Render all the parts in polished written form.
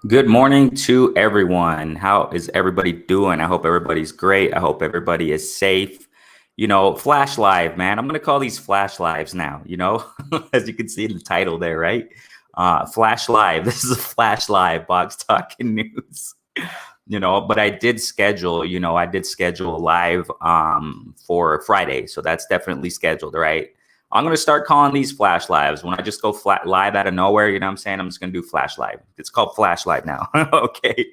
Good morning to everyone. How is everybody doing? I hope everybody's great. I hope everybody is safe. Flash Live, man. I'm going to call these Flash Lives now, as you can see in the title there, right? Flash Live. This is a Flash Live box talking news. But I did schedule a live for Friday. So that's definitely scheduled, right? I'm going to start calling these flash lives. When I just go flat live out of nowhere, you know what I'm saying? I'm just going to do flash live. It's called flash live now. Okay.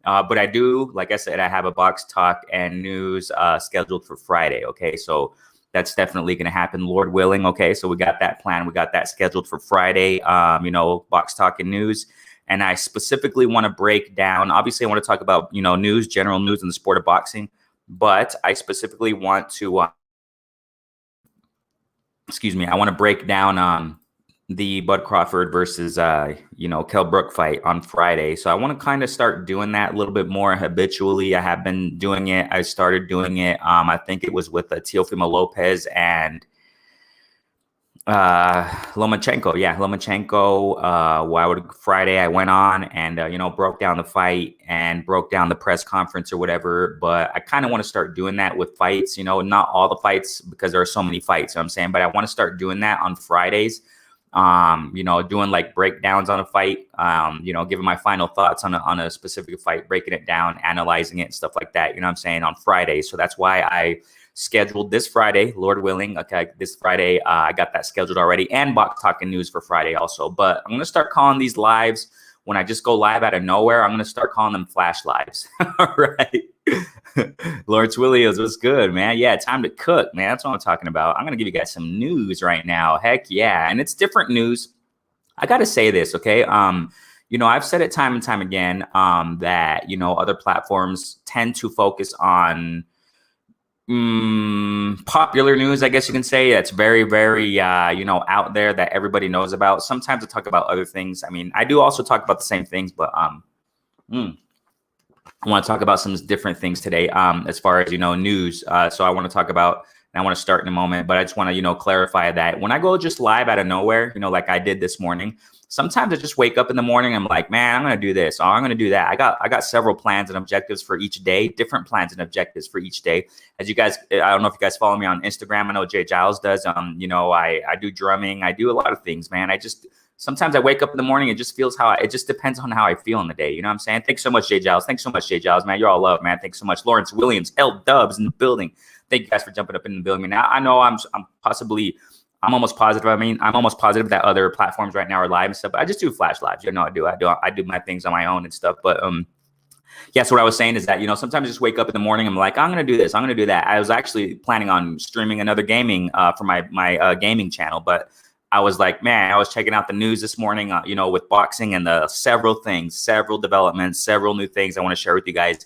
But I do, like I said, I have a box talk and news scheduled for Friday. Okay. So that's definitely going to happen, Lord willing. Okay. So we got that plan. We got that scheduled for Friday, box talk and news. And I specifically want to break down, obviously I want to talk about, news, general news in the sport of boxing, but I specifically want to, I want to break down the Bud Crawford versus Kell Brook fight on Friday. So I want to kind of start doing that a little bit more habitually. I have been doing it. I started doing it. I think it was with Teofimo Lopez and Lomachenko. Yeah, Lomachenko. Friday I went on and broke down the fight and broke down the press conference or whatever. But I kind of want to start doing that with fights. Not all the fights because there are so many fights. You know what I'm saying, but I want to start doing that on Fridays. Doing like breakdowns on a fight. Giving my final thoughts on a specific fight, breaking it down, analyzing it, and stuff like that. You know what I'm saying, on Fridays. So that's why I scheduled this Friday, Lord willing. Okay, this Friday, I got that scheduled already, and box talking news for Friday also. But I'm gonna start calling these lives when I just go live out of nowhere. I'm gonna start calling them flash lives. All right. Lawrence Williams, what's good, man? Yeah, time to cook, man. That's what I'm talking about. I'm gonna give you guys some news right now. Heck yeah, and it's different news. I gotta say this, okay? I've said it time and time again that other platforms tend to focus on popular news, I guess you can say. That's very, very, out there that everybody knows about. Sometimes I talk about other things. I mean, I do also talk about the same things, but I want to talk about some different things today as far as, news. So I want to talk about, and I want to start in a moment, but I just want to, clarify that when I go just live out of nowhere, like I did this morning, sometimes I just wake up in the morning. I'm like, man, I'm going to do this. Or I'm going to do that. I got several plans and objectives for each day, different plans and objectives for each day. As you guys, I don't know if you guys follow me on Instagram. I know Jay Giles does. I do drumming. I do a lot of things, man. Sometimes I wake up in the morning. It just depends on how I feel in the day. You know what I'm saying? Thanks so much, Jay Giles. Thanks so much, Jay Giles, man. You're all love, man. Thanks so much. Lawrence Williams, L Dubs in the building. Thank you guys for jumping up in the building. Now, I know I'm almost positive. I'm almost positive that other platforms right now are live and stuff, but I just do flash lives. I do my things on my own and stuff. But yeah, so what I was saying is that, sometimes I just wake up in the morning. I'm like, I'm going to do this. I'm going to do that. I was actually planning on streaming another gaming for my gaming channel. But I was like, man, I was checking out the news this morning, with boxing and several developments, several new things I want to share with you guys.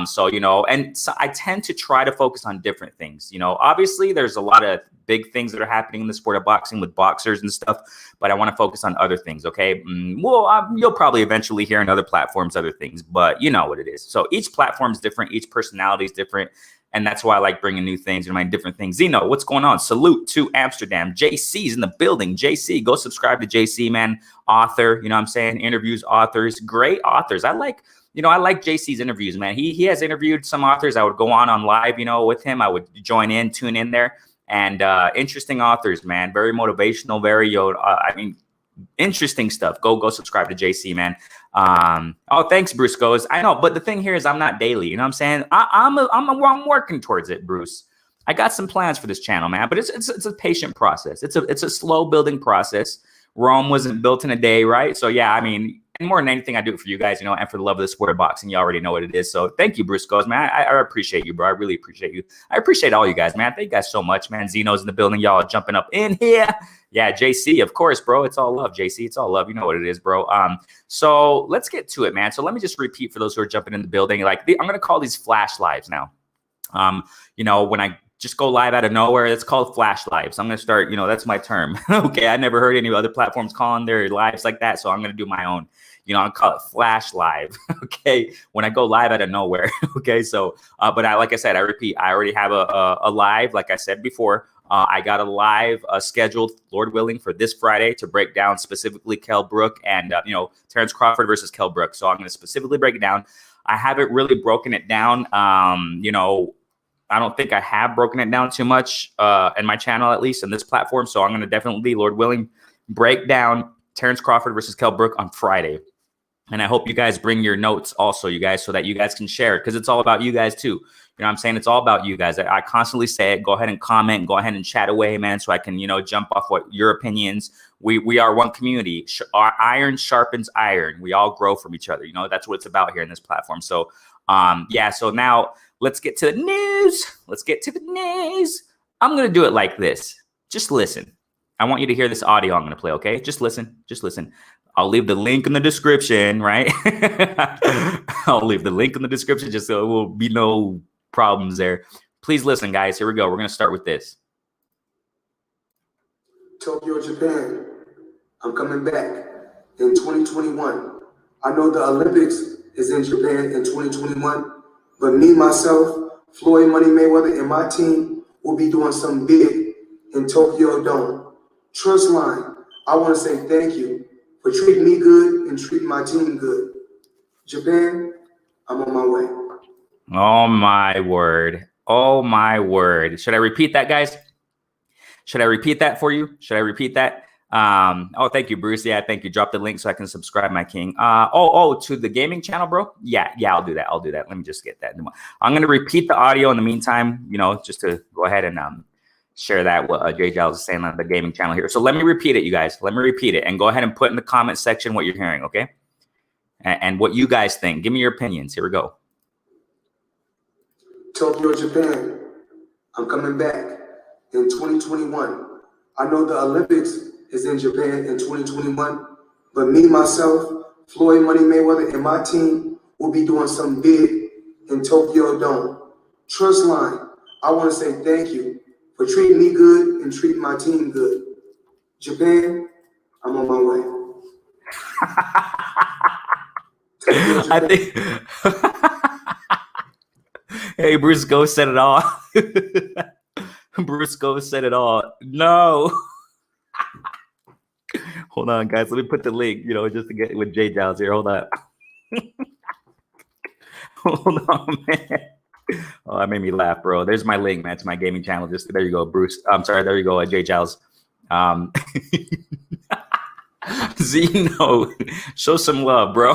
So I tend to try to focus on different things. Obviously there's a lot of big things that are happening in the sport of boxing with boxers and stuff, but I want to focus on other things. Okay. You'll probably eventually hear in other platforms, other things, but you know what it is. So each platform is different. Each personality is different. And that's why I like bringing new things and different things. Zeno, what's going on? Salute to Amsterdam. JC's in the building. JC, go subscribe to JC, man. Author, you know what I'm saying? Interviews authors, great authors. I like JC's interviews, man. He has interviewed some authors. I would go on live, with him. I would tune in there. And interesting authors, man. Very motivational, very, interesting stuff. Go subscribe to JC, man. Thanks, Bruce goes. I know, but the thing here is I'm not daily. You know what I'm saying? I'm working towards it, Bruce. I got some plans for this channel, man, but it's a patient process. It's a slow building process. Rome wasn't built in a day, right? So yeah, and more than anything, I do it for you guys, and for the love of the sport of boxing. You already know what it is. So thank you, Bruce goes, man. I appreciate you, bro. I really appreciate you. I appreciate all you guys, man. Thank you guys so much, man. Zeno's in the building. Y'all are jumping up in here. Yeah, JC, of course, bro. It's all love, JC. It's all love. You know what it is, bro. So let's get to it, man. So let me just repeat for those who are jumping in the building. I'm going to call these flash lives now. When I just go live out of nowhere, it's called flash lives. I'm going to start, that's my term. Okay. I never heard any other platforms calling their lives like that. So I'm going to do my own. I'll call it flash live. Okay. When I go live out of nowhere. Okay. So, but like I said, I repeat, I already have a live, like I said before, I got a live scheduled, Lord willing, for this Friday to break down specifically Kell Brook and, Terrence Crawford versus Kell Brook. So I'm going to specifically break it down. I haven't really broken it down. I don't think I have broken it down too much in my channel, at least in this platform. So I'm going to definitely, Lord willing, break down Terrence Crawford versus Kell Brook on Friday. And I hope you guys bring your notes also, you guys, so that you guys can share it, because it's all about you guys too. You know what I'm saying? It's all about you guys. I constantly say it. Go ahead and comment. Go ahead and chat away, man, so I can, jump off what your opinions. We are one community. Our iron sharpens iron. We all grow from each other. That's what it's about here in this platform. So, so now let's get to the news. Let's get to the news. I'm going to do it like this. Just listen. I want you to hear this audio I'm going to play, okay? Just listen. Just listen. I'll leave the link in the description, right? I'll leave the link in the description just so there will be no problems there. Please listen, guys. Here we go. We're going to start with this. Tokyo, Japan. I'm coming back in 2021. I know the Olympics is in Japan in 2021, but me, myself, Floyd Money Mayweather, and my team will be doing something big in Tokyo Dome. Trust line, I want to say thank you for treating me good and treating my team good. Japan, I'm on my way. Oh, my word. Oh, my word. Should I repeat that, guys? Should I repeat that for you? Should I repeat that? Thank you, Bruce. Yeah, thank you. Drop the link so I can subscribe, my king. To the gaming channel, bro? Yeah, I'll do that. Let me just get that. I'm going to repeat the audio in the meantime, just to go ahead and share that what Jay Giles is saying on the gaming channel here. So let me repeat it, you guys. Let me repeat it and go ahead and put in the comment section what you're hearing, okay? And what you guys think. Give me your opinions. Here we go. Tokyo, Japan. I'm coming back in 2021. I know the Olympics is in Japan in 2021, but me, myself, Floyd Money Mayweather, and my team will be doing something big in Tokyo Dome. Trust line, I want to say thank you for treating me good and treating my team good. Japan, I'm on my way. I think hey, Bruce Go said it all. Bruce Go said it all. No. Hold on, guys. Let me put the link, just to get with Jay Giles here. Hold on. Hold on, man. Oh, that made me laugh, bro. There's my link, man. It's my gaming channel. Just there you go, Bruce. I'm sorry. There you go, Jay Giles. Zeno, show some love, bro.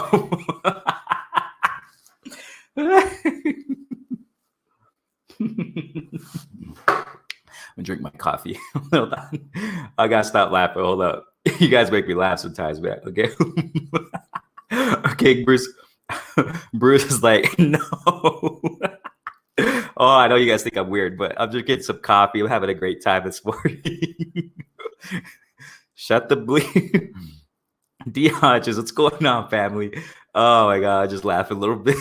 I'm drink my coffee. Hold on. I gotta stop laughing. Hold up. You guys make me laugh sometimes, man. Okay. Okay, Bruce. Bruce is like, no. Oh, I know you guys think I'm weird, but I'm just getting some coffee. I'm having a great time this morning. Shut the bleep. D Hodges, what's going on, family? Oh my God, I just laugh a little bit.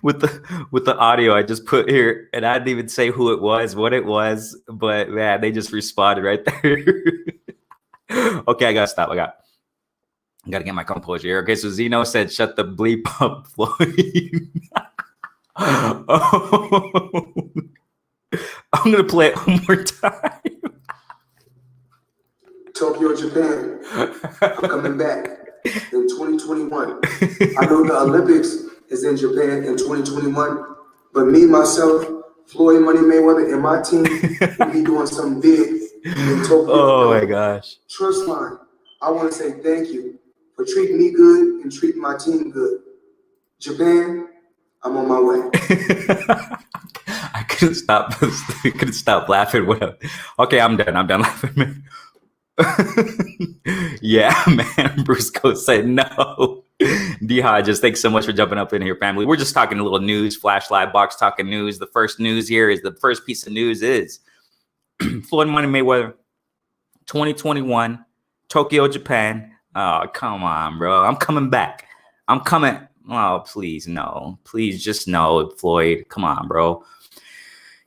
with the audio I just put here, and I didn't even say who it was, what it was, but man, they just responded right there. Okay, I gotta stop. I gotta get my composure here. Okay, so Zeno said, "Shut the bleep up, Floyd." Oh. I'm gonna play it one more time. Tokyo, Japan. I'm coming back in 2021. I know the Olympics is in Japan in 2021, but me, myself, Floyd Money Mayweather, and my team will be doing something big in Tokyo. Oh my gosh. Trust line, I want to say thank you for treating me good and treating my team good. Japan, I'm on my way. I couldn't stop laughing. Okay, I'm done laughing, man. Yeah, man. Bruce Coates said no. D Hodges, thanks so much for jumping up in here, family. We're just talking a little news, Flash Live Box talking news. The first piece of news is Floyd Money Mayweather 2021, Tokyo, Japan. Oh, come on, bro. I'm coming back. I'm coming. Oh, please, no. Please just no, Floyd. Come on, bro.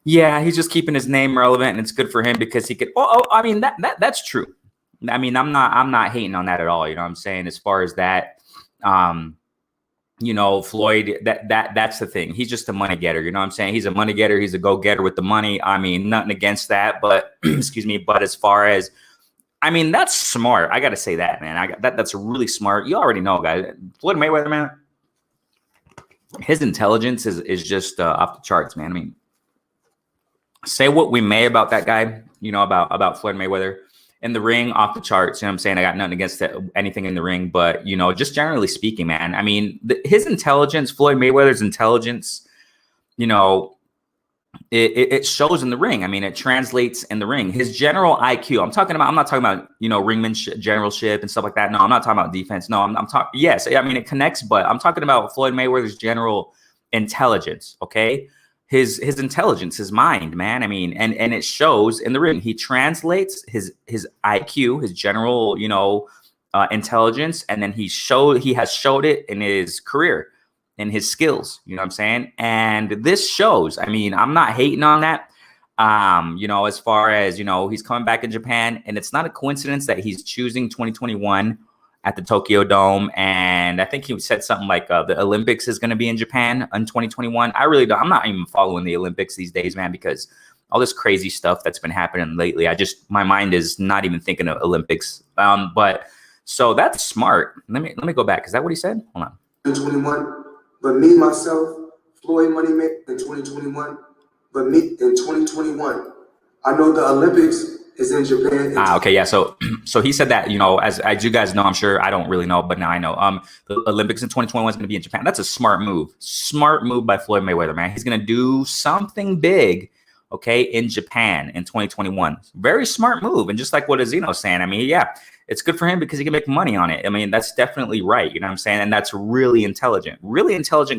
Yeah, he's just keeping his name relevant, and it's good for him because he could. I mean that's true. I mean, I'm not hating on that at all. You know what I'm saying? As far as that, you know, Floyd, that's the thing. He's just a money getter. You know what I'm saying? He's a money getter. He's a go-getter with the money. I mean, nothing against that, but excuse me. But as far as, I mean, that's smart. I got to say that, man. That's really smart. You already know, guys. Floyd Mayweather, man, his intelligence is just off the charts, man. I mean, say what we may about that guy, you know, about Floyd Mayweather. In the ring, off the charts. You know what I'm saying? I got nothing against anything in the ring, but, you know, just generally speaking, man, I mean, his intelligence, Floyd Mayweather's intelligence, you know, it shows in the ring. I mean, it translates in the ring. His general IQ, I'm not talking about, you know, ringmanship, generalship and stuff like that. No, I'm not talking about defense. No, I'm talking, yes, I mean, it connects, but I'm talking about Floyd Mayweather's general intelligence, okay? His intelligence, his mind, man. I mean, and it shows in the ring. He translates his IQ, his general, you know, intelligence, and then he has showed it in his career, in his skills. You know what I'm saying? And this shows. I mean, I'm not hating on that. You know, as far as, you know, he's coming back in Japan, and it's not a coincidence that he's choosing 2021 at the Tokyo Dome. And I think he said something like the Olympics is going to be in Japan in 2021. I really don't. I'm not even following the Olympics these days, man, because all this crazy stuff that's been happening lately, my mind is not even thinking of Olympics. But so that's smart. Let me go back. Is that what he said? Hold on. 2021, but me, myself, Floyd Moneymaker in 2021, but me in 2021. I know the Olympics is in Japan. Okay, yeah. So he said that, you know, as you guys know, I'm sure, I don't really know, but now I know. The Olympics in 2021 is going to be in Japan. That's a smart move. Smart move by Floyd Mayweather, man. He's going to do something big, okay, in Japan in 2021. Very smart move. And just like what Azino's saying, I mean, yeah, it's good for him because he can make money on it. I mean, that's definitely right. You know what I'm saying? And that's really intelligent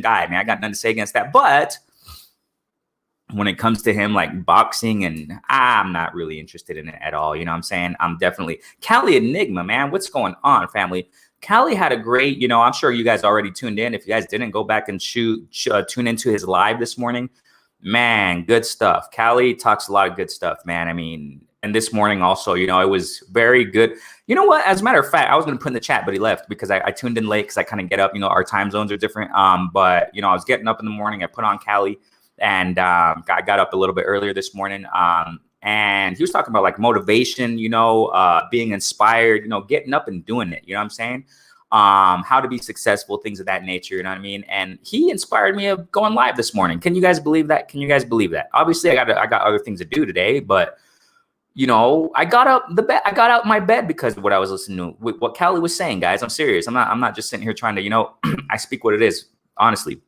guy, man. I got nothing to say against that. But when it comes to him, like boxing, and I'm not really interested in it at all. You know what I'm saying? I'm definitely Cali Enigma, man. What's going on, family? Cali had a great, you know, I'm sure you guys already tuned in. If you guys didn't, go back and tune into his live this morning. Man, good stuff. Cali talks a lot of good stuff, man. I mean, and this morning also, you know, it was very good. You know what? As a matter of fact, I was going to put in the chat, but he left because I tuned in late because I kind of get up, you know, our time zones are different. But, you know, I was getting up in the morning. I put on Cali. And I got up a little bit earlier this morning, and he was talking about like motivation, you know, being inspired, you know, getting up and doing it. You know what I'm saying? How to be successful, things of that nature. You know what I mean? And he inspired me of going live this morning. Can you guys believe that? Can you guys believe that? Obviously, I got other things to do today, but you know, I got out my bed because of what I was listening to, what Cali was saying, guys. I'm serious. I'm not just sitting here trying to, you know, I speak what it is, honestly.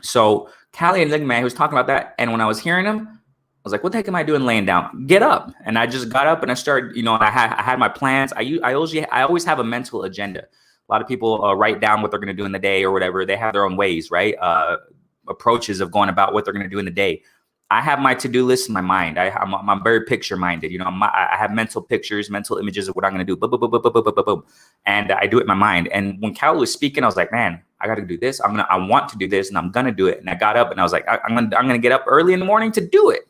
So Cali and Enigma, he was talking about that. And when I was hearing him, I was like, what the heck am I doing laying down? Get up. And I just got up and I started, you know, I had my plans. I always have a mental agenda. A lot of people write down what they're going to do in the day or whatever. They have their own ways, right? Approaches of going about what they're going to do in the day. I have my to-do list in my mind. I'm very picture minded. You know, I have mental pictures, mental images of what I'm going to do. Boom, boom, boom, boom, boom, boom, boom, boom. And I do it in my mind. And when Cal was speaking, I was like, man, I got to do this. I want to do this, and I'm going to do it. And I got up and I was like, I'm going to get up early in the morning to do it.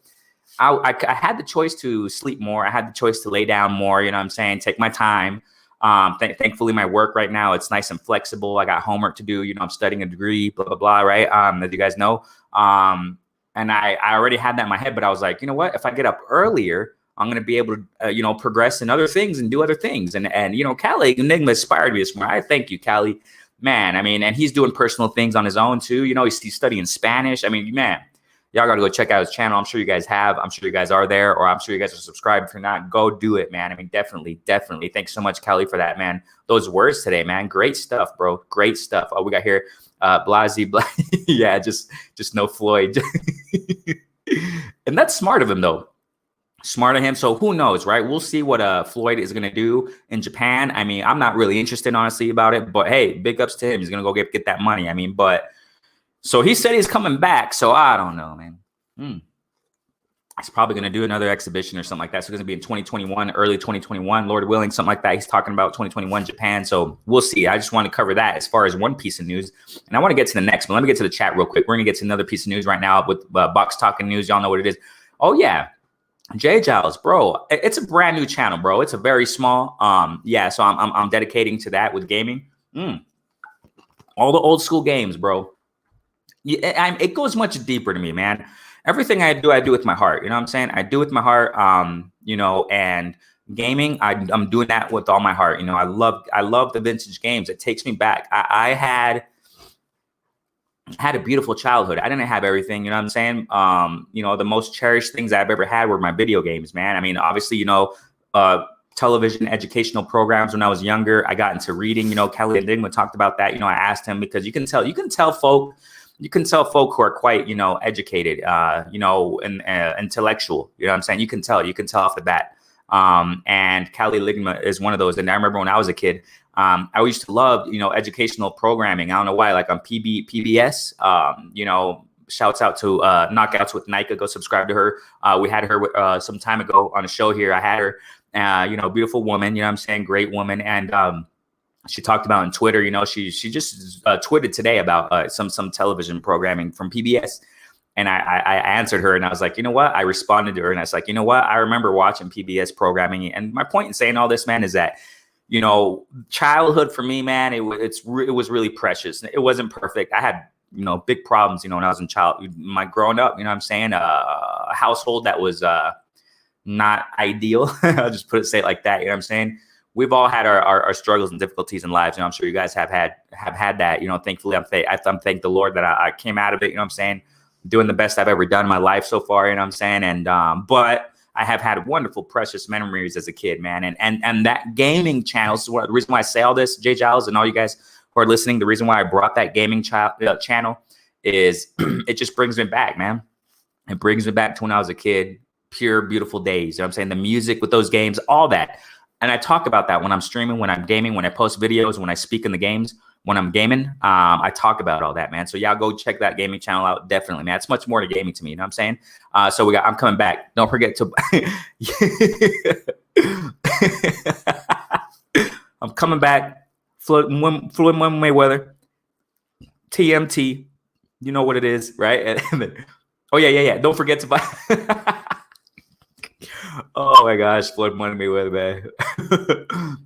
I had the choice to sleep more. I had the choice to lay down more. You know what I'm saying? Take my time. Thankfully, my work right now, it's nice and flexible. I got homework to do. You know, I'm studying a degree, blah, blah, blah, right? As you guys know. And I already had that in my head, but I was like, you know what? If I get up earlier, I'm going to be able to, you know, progress in other things and do other things. And you know, Cali Enigma inspired me this morning. I thank you, Cali. Man, I mean, and he's doing personal things on his own too. You know, he's studying Spanish. I mean, man, y'all got to go check out his channel. I'm sure you guys have. I'm sure you guys are there, or I'm sure you guys are subscribed. If you're not, go do it, man. I mean, definitely. Thanks so much, Cali, for that, man. Those words today, man. Great stuff, bro. Great stuff. Oh, we got here. Blasey, yeah, just no Floyd. And that's smart of him, though. Smart of him. So who knows, right? We'll see what Floyd is going to do in Japan. I mean, I'm not really interested, honestly, about it. But hey, big ups to him. He's going to go get that money. I mean, but so he said he's coming back. So I don't know, man. He's probably going to do another exhibition or something like that. So it's going to be in 2021, early 2021, Lord willing, something like that. He's talking about 2021 Japan. So we'll see. I just want to cover that as far as one piece of news. And I want to get to the next, but let me get to the chat real quick. We're going to get to another piece of news right now with Box Talking News. Y'all know what it is. Oh, yeah. Jay Giles, bro. It's a brand new channel, bro. It's a very small. Yeah, so I'm dedicating to that with gaming. All the old school games, bro. It goes much deeper to me, man. Everything I do with my heart. You know what I'm saying? I do with my heart. And gaming, I'm doing that with all my heart. I love the vintage games. It takes me back. I had a beautiful childhood. I didn't have everything, you know what I'm saying? The most cherished things I've ever had were my video games, man. I mean, obviously, television educational programs when I was younger. I got into reading, Kelly Enigma talked about that. I asked him because you can tell folk who are quite, educated, and intellectual, you know what I'm saying? You can tell off the bat. And Kelly Ligma is one of those. And I remember when I was a kid, I used to love, educational programming. I don't know why, like on PBS, shouts out to Knockouts with Nika. Go subscribe to her. We had her some time ago on a show here. I had her, beautiful woman, you know what I'm saying? Great woman. And she talked about on Twitter, she just tweeted today about some television programming from PBS. And I answered her and I was like, you know what? I responded to her and I was like, you know what? I remember watching PBS programming. And my point in saying all this, man, is that, childhood for me, man, it was really precious. It wasn't perfect. I had, big problems, when I was my growing up, you know what I'm saying? A household that was not ideal. I'll just say it like that. You know what I'm saying? We've all had our struggles and difficulties in lives. I'm sure you guys have had that, thankfully I'm thank the Lord that I came out of it. You know what I'm saying? Doing the best I've ever done in my life so far, you know what I'm saying? And but I have had wonderful, precious memories as a kid, man. And that gaming channel is the reason why I say all this, Jay Giles, and all you guys who are listening. The reason why I brought that gaming channel is it just brings me back, man. It brings me back to when I was a kid, pure, beautiful days. You know what I'm saying? The music with those games, all that. And I talk about that when I'm streaming, when I'm gaming, when I post videos, when I speak in the games. When I'm gaming, I talk about all that, man. So y'all go check that gaming channel out. Definitely, man. It's much more to gaming to me. You know what I'm saying? So I'm coming back. Don't forget to, I'm coming back. Floyd Mayweather, TMT. You know what it is, right? And then, oh yeah. Don't forget to buy. Oh my gosh, Floyd Mayweather, man.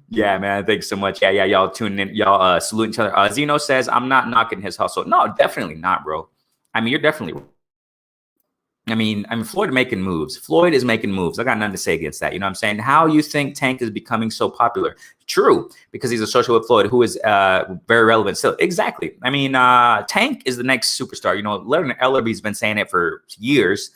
Yeah, man. Thanks so much. Yeah. Y'all tuning in. Y'all saluting each other. Zeno says, I'm not knocking his hustle. No, definitely not, bro. I mean, you're definitely. I mean, Floyd making moves. Floyd is making moves. I got nothing to say against that. You know what I'm saying? How you think Tank is becoming so popular? True, because he's a social with Floyd, who is very relevant still. Exactly. I mean, Tank is the next superstar. Leonard Ellerby's been saying it for years.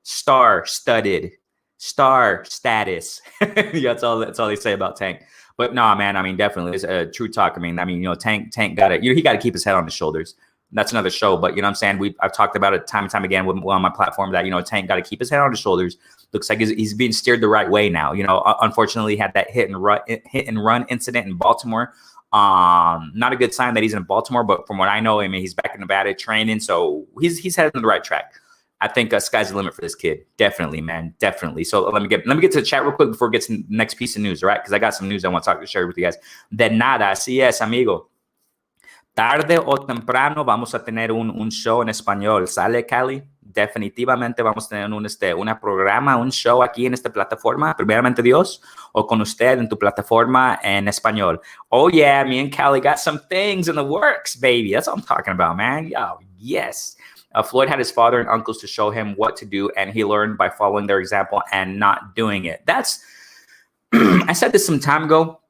Star-studded. Star status. That's all they say about Tank. But no, man, I mean, definitely it's a true talk. I mean, Tank got it. He got to keep his head on his shoulders. That's another show, but you know what I'm saying? I've talked about it time and time again on my platform that, Tank got to keep his head on his shoulders. Looks like he's being steered the right way now. Unfortunately, he had that hit and run incident in Baltimore. Not a good sign that he's in Baltimore, but from what I know, I mean, he's back in Nevada training, so he's headed on the right track. I think sky's the limit for this kid. Definitely, man. Definitely. So let me get to the chat real quick before we get to the next piece of news, all right? Because I got some news I want to share with you guys. De nada, así es, amigo. Tarde o temprano vamos a tener un show en español. ¿Sale, Cali? Definitivamente vamos a tener un programa, un show aquí en esta plataforma, primeramente Dios, o con usted en tu plataforma en español. Oh, yeah, me and Cali got some things in the works, baby. That's what I'm talking about, man. Yo, yes. Floyd had his father and uncles to show him what to do, and he learned by following their example and not doing it. That's, I said this some time ago.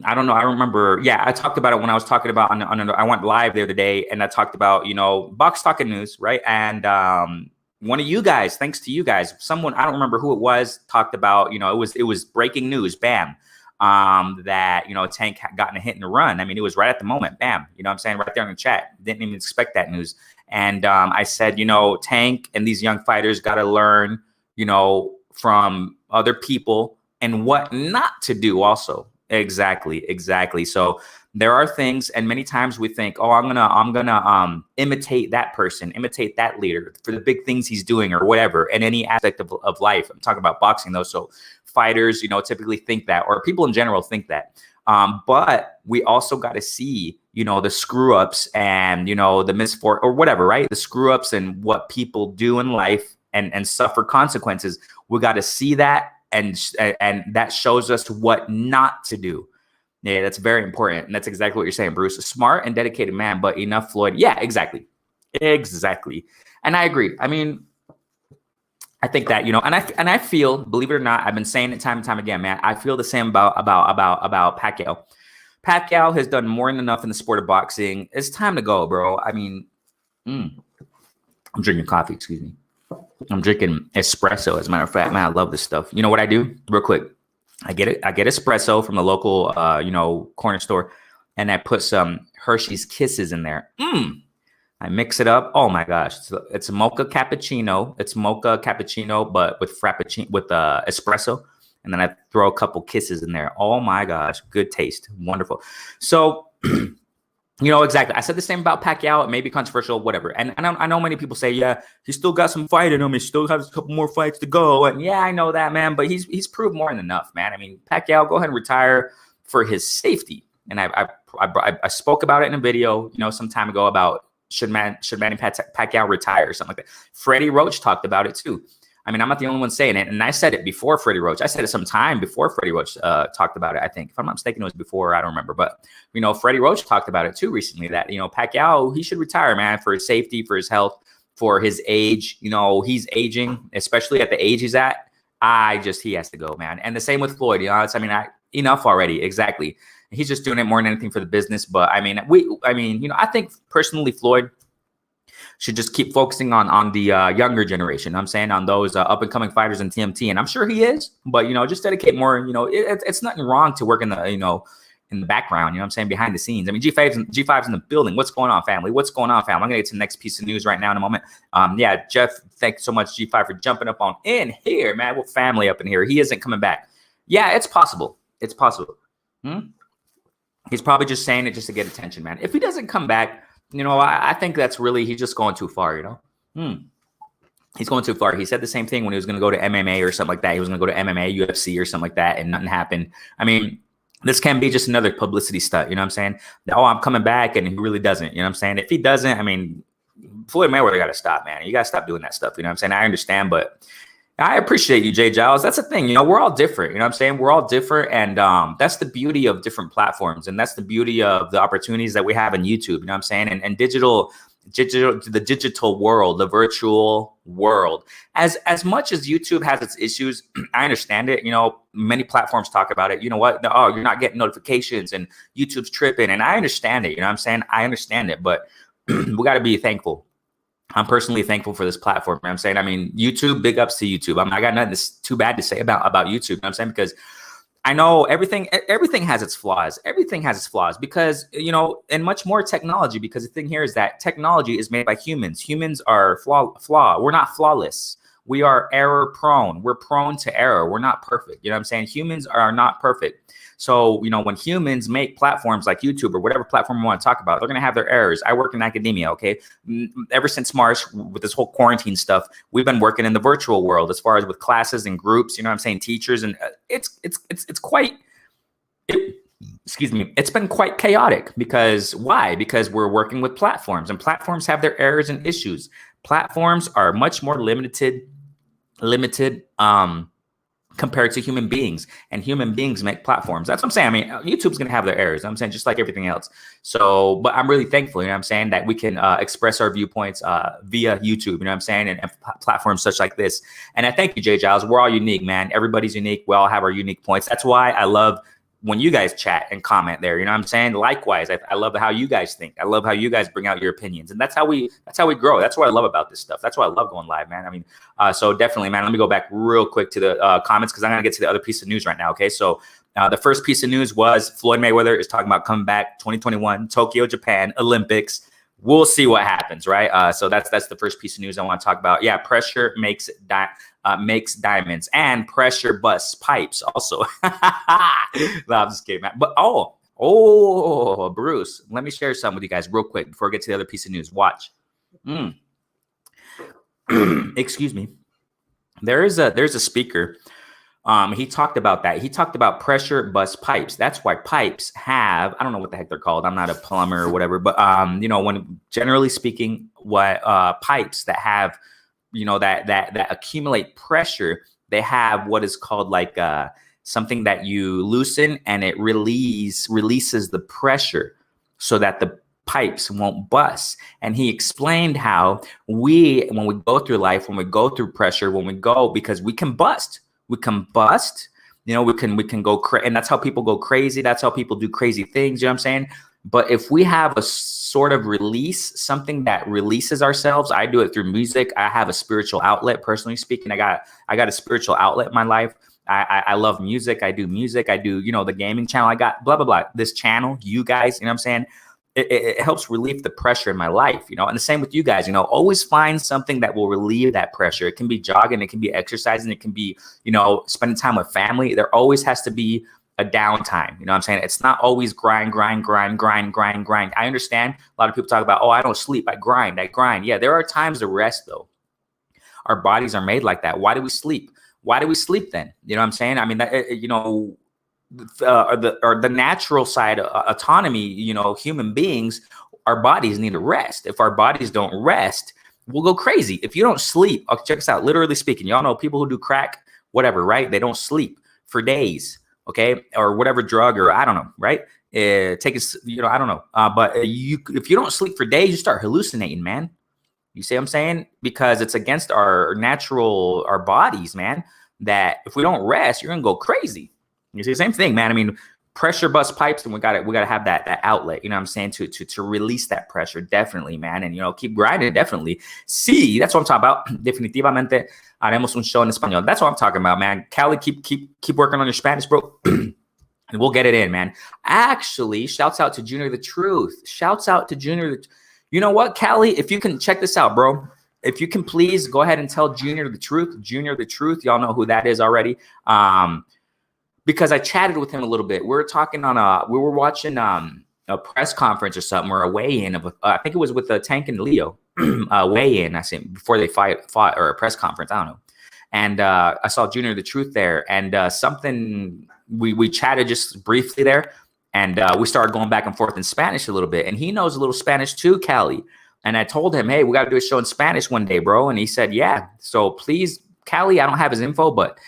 I don't know. I remember. Yeah, I talked about it when I was talking about I went live the other day and I talked about, Box Talking News, right? And one of you guys, thanks to you guys, someone, I don't remember who it was, talked about, it was breaking news, bam, that, Tank had gotten a hit and a run. I mean, it was right at the moment, bam, you know what I'm saying, right there in the chat. Didn't even expect that news. And I said, Tank and these young fighters got to learn, from other people and what not to do also. Exactly. So there are things, and many times we think, oh, I'm gonna imitate that person, imitate that leader for the big things he's doing or whatever, in any aspect of life. I'm talking about boxing though. So fighters, typically think that, or people in general think that. But we also got to see, the screw ups and, the misfortune or whatever, right? The screw ups and what people do in life and suffer consequences. We got to see that. And that shows us what not to do. Yeah, that's very important. And that's exactly what you're saying, Bruce. A smart and dedicated man, but enough Floyd. Yeah, exactly. Exactly. And I agree. I mean, I think that, and I feel, believe it or not, I've been saying it time and time again, man. I feel the same about Pacquiao. Pacquiao has done more than enough in the sport of boxing. It's time to go, bro. I mean, I'm drinking coffee, excuse me. I'm drinking espresso, as a matter of fact. Man, I love this stuff. You know what I do? Real quick. I get espresso from the local corner store, and I put some Hershey's Kisses in there. I mix it up. Oh my gosh. It's a mocha cappuccino. It's mocha cappuccino, but with espresso. And then I throw a couple kisses in there. Oh my gosh. Good taste. Wonderful. So, exactly. I said the same about Pacquiao. It may be controversial, whatever. And I know many people say, yeah, he still got some fight in him. He still has a couple more fights to go. And yeah, I know that, man. But he's proved more than enough, man. I mean, Pacquiao, go ahead and retire for his safety. And I spoke about it in a video, some time ago about should Manny Pacquiao retire or something like that. Freddie Roach talked about it too. I mean, I'm not the only one saying it. And I said it before Freddie Roach. I said it some time before Freddie Roach talked about it, I think. If I'm not mistaken, it was before. I don't remember. But, Freddie Roach talked about it too recently that, Pacquiao, he should retire, man, for his safety, for his health, for his age. He's aging, especially at the age he's at. He has to go, man. And the same with Floyd. Enough already. Exactly. He's just doing it more than anything for the business. But I think personally, Floyd should just keep focusing on the younger generation. I'm saying on those up and coming fighters in TMT, and I'm sure he is. But just dedicate more. It's nothing wrong to work in the in the background. I'm saying behind the scenes. I mean, G5's in the building. What's going on, family? What's going on, family? I'm gonna get to the next piece of news right now in a moment. Yeah, Jeff, thanks so much, G5, for jumping up on in here, man. We're family up in here. He isn't coming back. Yeah, it's possible. It's possible. He's probably just saying it just to get attention, man. If he doesn't come back, I think that's really, he's just going too far, He's going too far. He said the same thing when he was going to go to MMA or something like that. He was going to go to MMA, UFC or something like that, and nothing happened. I mean, this can be just another publicity stunt, you know what I'm saying? Oh, I'm coming back, and he really doesn't, you know what I'm saying? If he doesn't, I mean, Floyd Mayweather got to stop, man. You got to stop doing that stuff, you know what I'm saying? I understand, but I appreciate you, Jay Giles. That's the thing. We're all different. You know what I'm saying? We're all different. And that's the beauty of different platforms. And that's the beauty of the opportunities that we have on YouTube. You know what I'm saying? And the digital world, the virtual world. As much as YouTube has its issues, I understand it. Many platforms talk about it. You know what? Oh, you're not getting notifications and YouTube's tripping. And I understand it. You know what I'm saying? I understand it. But we got to be thankful. I'm personally thankful for this platform. You know what I'm saying? I mean, YouTube, big ups to YouTube. I got nothing too bad to say about YouTube. You know what I'm saying? Because I know everything has its flaws. Everything has its flaws because, and much more technology, because the thing here is that technology is made by humans. Humans are flawed. We're not flawless. We are error prone. We're prone to error. We're not perfect. You know what I'm saying? Humans are not perfect. So, when humans make platforms like YouTube or whatever platform we want to talk about, they're going to have their errors. I work in academia, okay? Ever since March, with this whole quarantine stuff, we've been working in the virtual world as far as with classes and groups, you know what I'm saying, teachers. And it's been quite chaotic because why? Because we're working with platforms and platforms have their errors and issues. Platforms are much more limited, compared to human beings, and human beings make platforms. That's what I'm saying. I mean, YouTube's going to have their errors. I'm saying just like everything else. So, but I'm really thankful, you know what I'm saying, that we can express our viewpoints via YouTube, you know what I'm saying, and platforms such like this. And I thank you, Jay Giles. We're all unique, man. Everybody's unique. We all have our unique points. That's why I love when you guys chat and comment there, you know what I'm saying? Likewise, I love how you guys think. I love how you guys bring out your opinions. And that's how we grow. That's what I love about this stuff. That's why I love going live, man. I mean, so definitely, man, let me go back real quick to the comments because I'm going to get to the other piece of news right now, okay? So the first piece of news was Floyd Mayweather is talking about coming back 2021, Tokyo, Japan, Olympics. We'll see what happens, right? So that's the first piece of news I want to talk about. Yeah, pressure makes diamonds, and pressure busts pipes also. No, I'm just kidding, man. But Bruce, let me share something with you guys real quick before I get to the other piece of news. Watch. Excuse me. There's a speaker. He talked about that. He talked about pressure bust pipes. That's why pipes have, I don't know what the heck they're called. I'm not a plumber or whatever, but when generally speaking, what pipes that have, that accumulate pressure, they have what is called like something that you loosen and it releases the pressure so that the pipes won't bust. And he explained how when we go through life, when we go through pressure, because we can bust, we can go crazy. And that's how people go crazy. That's how people do crazy things. You know what I'm saying? But if we have a sort of release, something that releases ourselves, I do it through music. I have a spiritual outlet, personally speaking. I got a spiritual outlet in my life. I love music. I do music. I do, the gaming channel. I got blah, blah, blah. This channel, you guys, you know what I'm saying? It helps relieve the pressure in my life, and the same with you guys, always find something that will relieve that pressure. It can be jogging, it can be exercising, it can be, spending time with family. There always has to be a downtime. You know what I'm saying? It's not always grind. I understand a lot of people talk about, oh, I don't sleep. I grind. Yeah, there are times to rest though. Our bodies are made like that. Why do we sleep? Why do we sleep then? You know what I'm saying? I mean, the natural side, autonomy, human beings, our bodies need to rest. If our bodies don't rest, we'll go crazy. If you don't sleep, check this out, literally speaking, y'all know people who do crack, whatever, right? They don't sleep for days, okay? Or whatever drug, or I don't know, right? I don't know. But if you don't sleep for days, you start hallucinating, man. You see what I'm saying? Because it's against our bodies, man, that if we don't rest, you're going to go crazy. You see the same thing, man. I mean, pressure bust pipes, and we gotta have that outlet. You know what I'm saying? To release that pressure, definitely, man. And keep grinding, definitely. Sí, that's what I'm talking about. Definitivamente haremos un show en español. That's what I'm talking about, man. Cali, keep working on your Spanish, bro. And we'll get it in, man. Actually, shouts out to Junior the Truth. Shouts out to Junior. You know what, Cali? If you can check this out, bro. If you can please go ahead and tell Junior the Truth. Junior the Truth. Y'all know who that is already. Because I chatted with him a little bit. We were watching a press conference or something, or a weigh-in I think it was with Tank and Leo, weigh-in, I think, before they fought, or a press conference, I don't know. And I saw Junior the Truth there, and something, we chatted just briefly there, and we started going back and forth in Spanish a little bit, and he knows a little Spanish too, Cali. And I told him, hey, we got to do a show in Spanish one day, bro. And he said, yeah. So please, Cali, I don't have his info, but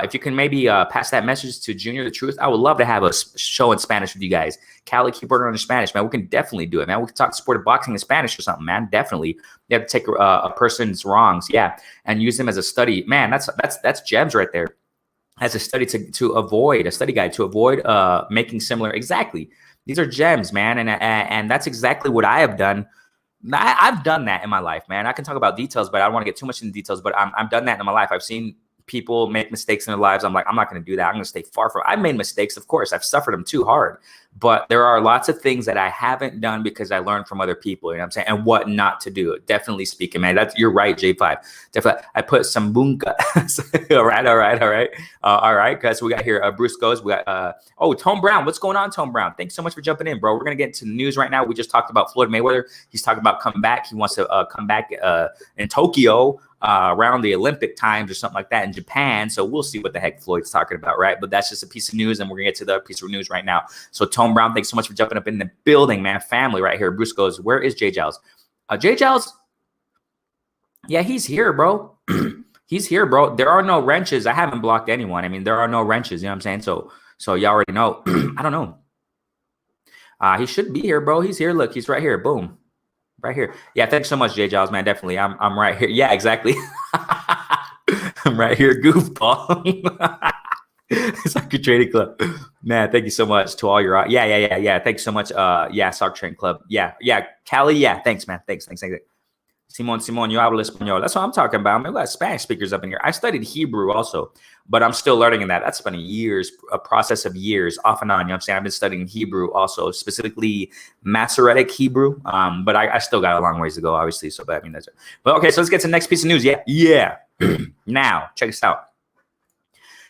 if you can maybe pass that message to Junior the Truth, I would love to have a show in Spanish with you guys. Cali, keep working on your Spanish, man. We can definitely do it, man. We can talk sport of boxing in Spanish or something, man. Definitely. You have to take a person's wrongs, yeah, and use them as a study. Man, that's gems right there. As a study to avoid, a study guide to avoid making similar. Exactly. These are gems, man, and that's exactly what I have done. I've done that in my life, man. I can talk about details, but I don't want to get too much into details. But I've done that in my life. I've seen people make mistakes in their lives. I'm like, I'm not going to do that. I'm going to stay far from. I've made mistakes, of course. I've suffered them too hard. But there are lots of things that I haven't done because I learned from other people. You know what I'm saying? And what not to do. Definitely speaking, man. You're right, J5. Definitely. I put some bunka. all right. Guys, we got here. Bruce goes. We got. Tone Brown. What's going on, Tone Brown? Thanks so much for jumping in, bro. We're gonna get into the news right now. We just talked about Floyd Mayweather. He's talking about coming back. He wants to come back in Tokyo. Around the Olympic times or something like that in Japan. So we'll see what the heck Floyd's talking about, right? But that's just a piece of news, and we're gonna get to the other piece of news right now. So Tone Brown, thanks so much for jumping up in the building, man. Family right here. Bruce goes, where is Jay Giles? Jay Giles, yeah, he's here, bro. He's here, bro. There are no wrenches. I haven't blocked anyone. I mean, there are no wrenches, you know what I'm saying? So y'all already know. I don't know. He should be here, bro. He's here. Look, he's right here. Boom. Right here. Yeah, thanks so much, Jay Giles, man. Definitely. I'm right here. Yeah, exactly. I'm right here, goofball. Soccer Trading Club. Man, thank you so much to all your yeah. Thanks so much. Soccer Trading Club. Yeah. Cali, yeah. Thanks, man. Thanks. Simon, yo hablo español. That's what I'm talking about. Man, we got Spanish speakers up in here. I studied Hebrew also, but I'm still learning in that. That's been a process of years, off and on. You know what I'm saying? I've been studying Hebrew also, specifically Masoretic Hebrew. But I still got a long ways to go, obviously. So, but I mean, that's it. But okay, so let's get to the next piece of news. Yeah. Now, check this out.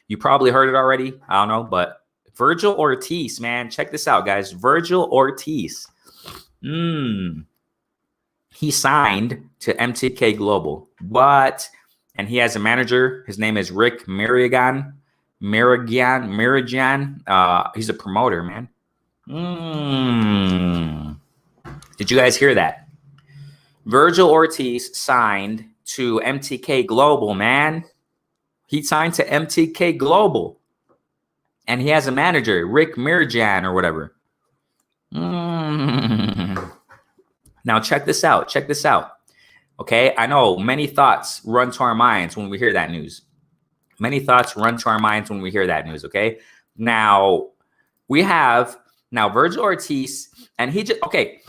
You probably heard it already. I don't know, but Virgil Ortiz, man, check this out, guys. Virgil Ortiz. He signed to MTK Global. What? And he has a manager. His name is Rick Mirigan. He's a promoter, man. Did you guys hear that? Virgil Ortiz signed to MTK Global, man. He signed to MTK Global. and he has a manager, Rick Mirjan or whatever. Now check this out. Check this out. Okay, I know many thoughts run to our minds when we hear that news. Many thoughts run to our minds when we hear that news. Okay, now we have Virgil Ortiz, and he just okay.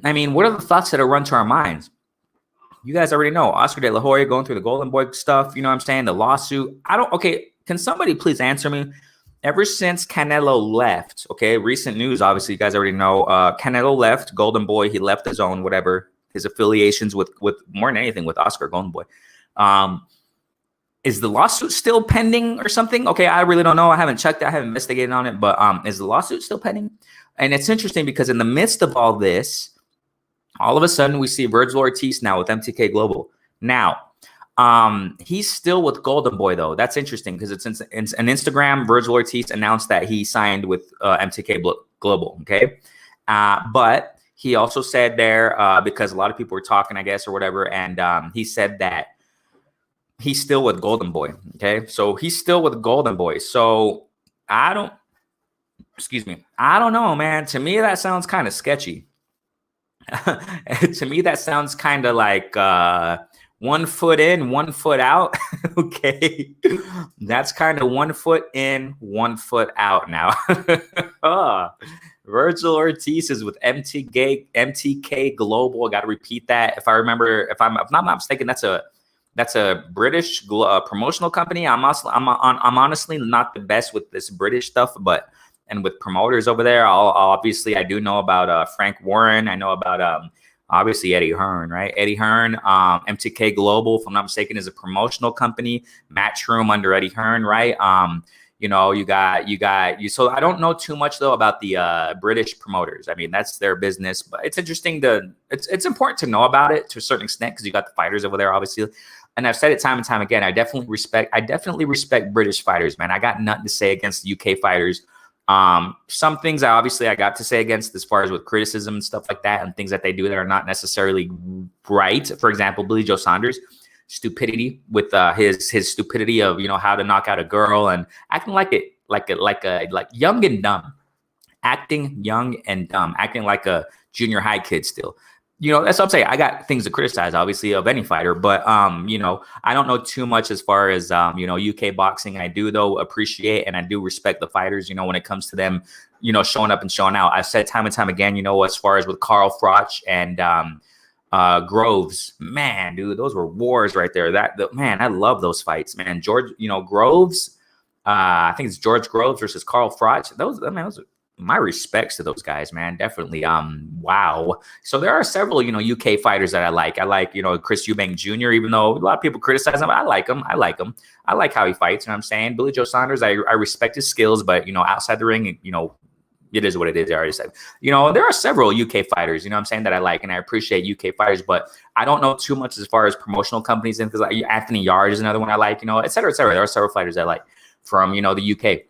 I mean, what are the thoughts that are run to our minds? You guys already know Oscar De La Hoya going through the Golden Boy stuff. You know what I'm saying? The lawsuit. Okay, can somebody please answer me? Ever since Canelo left, okay, recent news, obviously, you guys already know. Canelo left Golden Boy. He left his own, whatever, his affiliations with more than anything with Oscar Golden Boy. Is the lawsuit still pending or something? Okay, I really don't know. I haven't checked. I haven't investigated on it. But is the lawsuit still pending? And it's interesting because in the midst of all this, all of a sudden we see Virgil Ortiz now with MTK Global. Now, he's still with Golden Boy, though. That's interesting because it's an Instagram. Virgil Ortiz announced that he signed with MTK Global. Okay, but he also said there because a lot of people were talking, I guess, or whatever, and he said that he's still with Golden Boy. Okay, so he's still with Golden Boy. So I don't know, man. To me, that sounds kind of sketchy. To me, that sounds kind of like 1 foot in, 1 foot out. Okay, that's kind of 1 foot in, 1 foot out now. Virgil Ortiz is with MTK Global. I got to repeat that. If I remember, if I'm not mistaken, that's a British promotional company. I'm honestly not the best with this British stuff, and with promoters over there, obviously I do know about Frank Warren. I know about obviously Eddie Hearn, right? Eddie Hearn, MTK Global, if I'm not mistaken, is a promotional company. Matchroom under Eddie Hearn, right? So I don't know too much though about the British promoters. I mean, that's their business, but it's interesting it's important to know about it to a certain extent because you got the fighters over there, obviously. And I've said it time and time again. I definitely respect British fighters, man. I got nothing to say against the UK fighters. Some things I got to say against as far as with criticism and stuff like that and things that they do that are not necessarily right. For example, Billy Joe Saunders, stupidity with his stupidity of, how to knock out a girl and acting like young and dumb, acting like a junior high kid still. That's what I'm saying. I got things to criticize, obviously, of any fighter, but I don't know too much as far as UK boxing. I do though appreciate and I do respect the fighters. When it comes to them, showing up and showing out. I've said time and time again, as far as with Carl Froch and Groves, man, dude, those were wars right there. Man, I love those fights, man. George, Groves. I think it's George Groves versus Carl Froch. Those my respects to those guys, man. Definitely. Wow. So there are several, UK fighters that I like. I like, Chris Eubank Jr., even though a lot of people criticize him. I like him. I like how he fights. You know what I'm saying? Billy Joe Saunders, I respect his skills, but, outside the ring, it is what it is. I already said, there are several UK fighters, what I'm saying, that I like, and I appreciate UK fighters, but I don't know too much as far as promotional companies. And because Anthony Yarde is another one I like, et cetera, et cetera. There are several fighters I like from, the UK.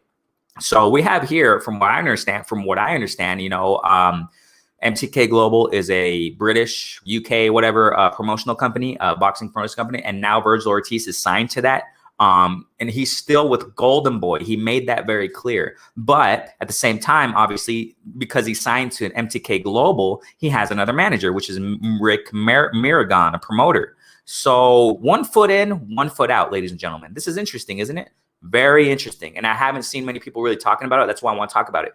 So we have here, from what I understand, MTK Global is a British, UK, whatever, promotional company, boxing promotion company. And now Virgil Ortiz is signed to that. And he's still with Golden Boy. He made that very clear. But at the same time, obviously, because he signed to an MTK Global, he has another manager, which is Rick Mirgan, a promoter. So 1 foot in, 1 foot out, ladies and gentlemen. This is interesting, isn't it? Very interesting. And I haven't seen many people really talking about it. That's why I want to talk about it.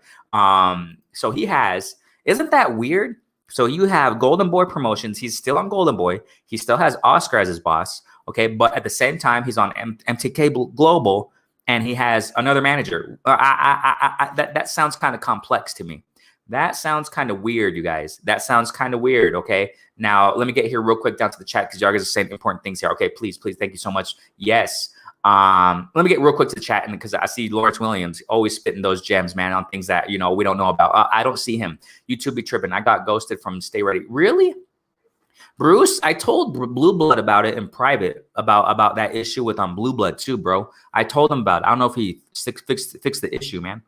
So he has, isn't that weird? So you have Golden Boy Promotions. He's still on Golden Boy. He still has Oscar as his boss. Okay. But at the same time, he's on MTK Global and he has another manager. That sounds kind of complex to me. That sounds kind of weird, you guys. That sounds kind of weird. Okay. Now let me get here real quick down to the chat because y'all guys are saying important things here. Okay. Please. Thank you so much. Yes. Let me get real quick to the chat, and because I see Lawrence Williams always spitting those gems, man, on things that we don't know about. I don't see him. YouTube be tripping. I got ghosted from Stay Ready. Really, Bruce? I told Blue Blood about it in private about that issue with Blue Blood too, bro. I told him about it. I don't know if he fixed the issue, man.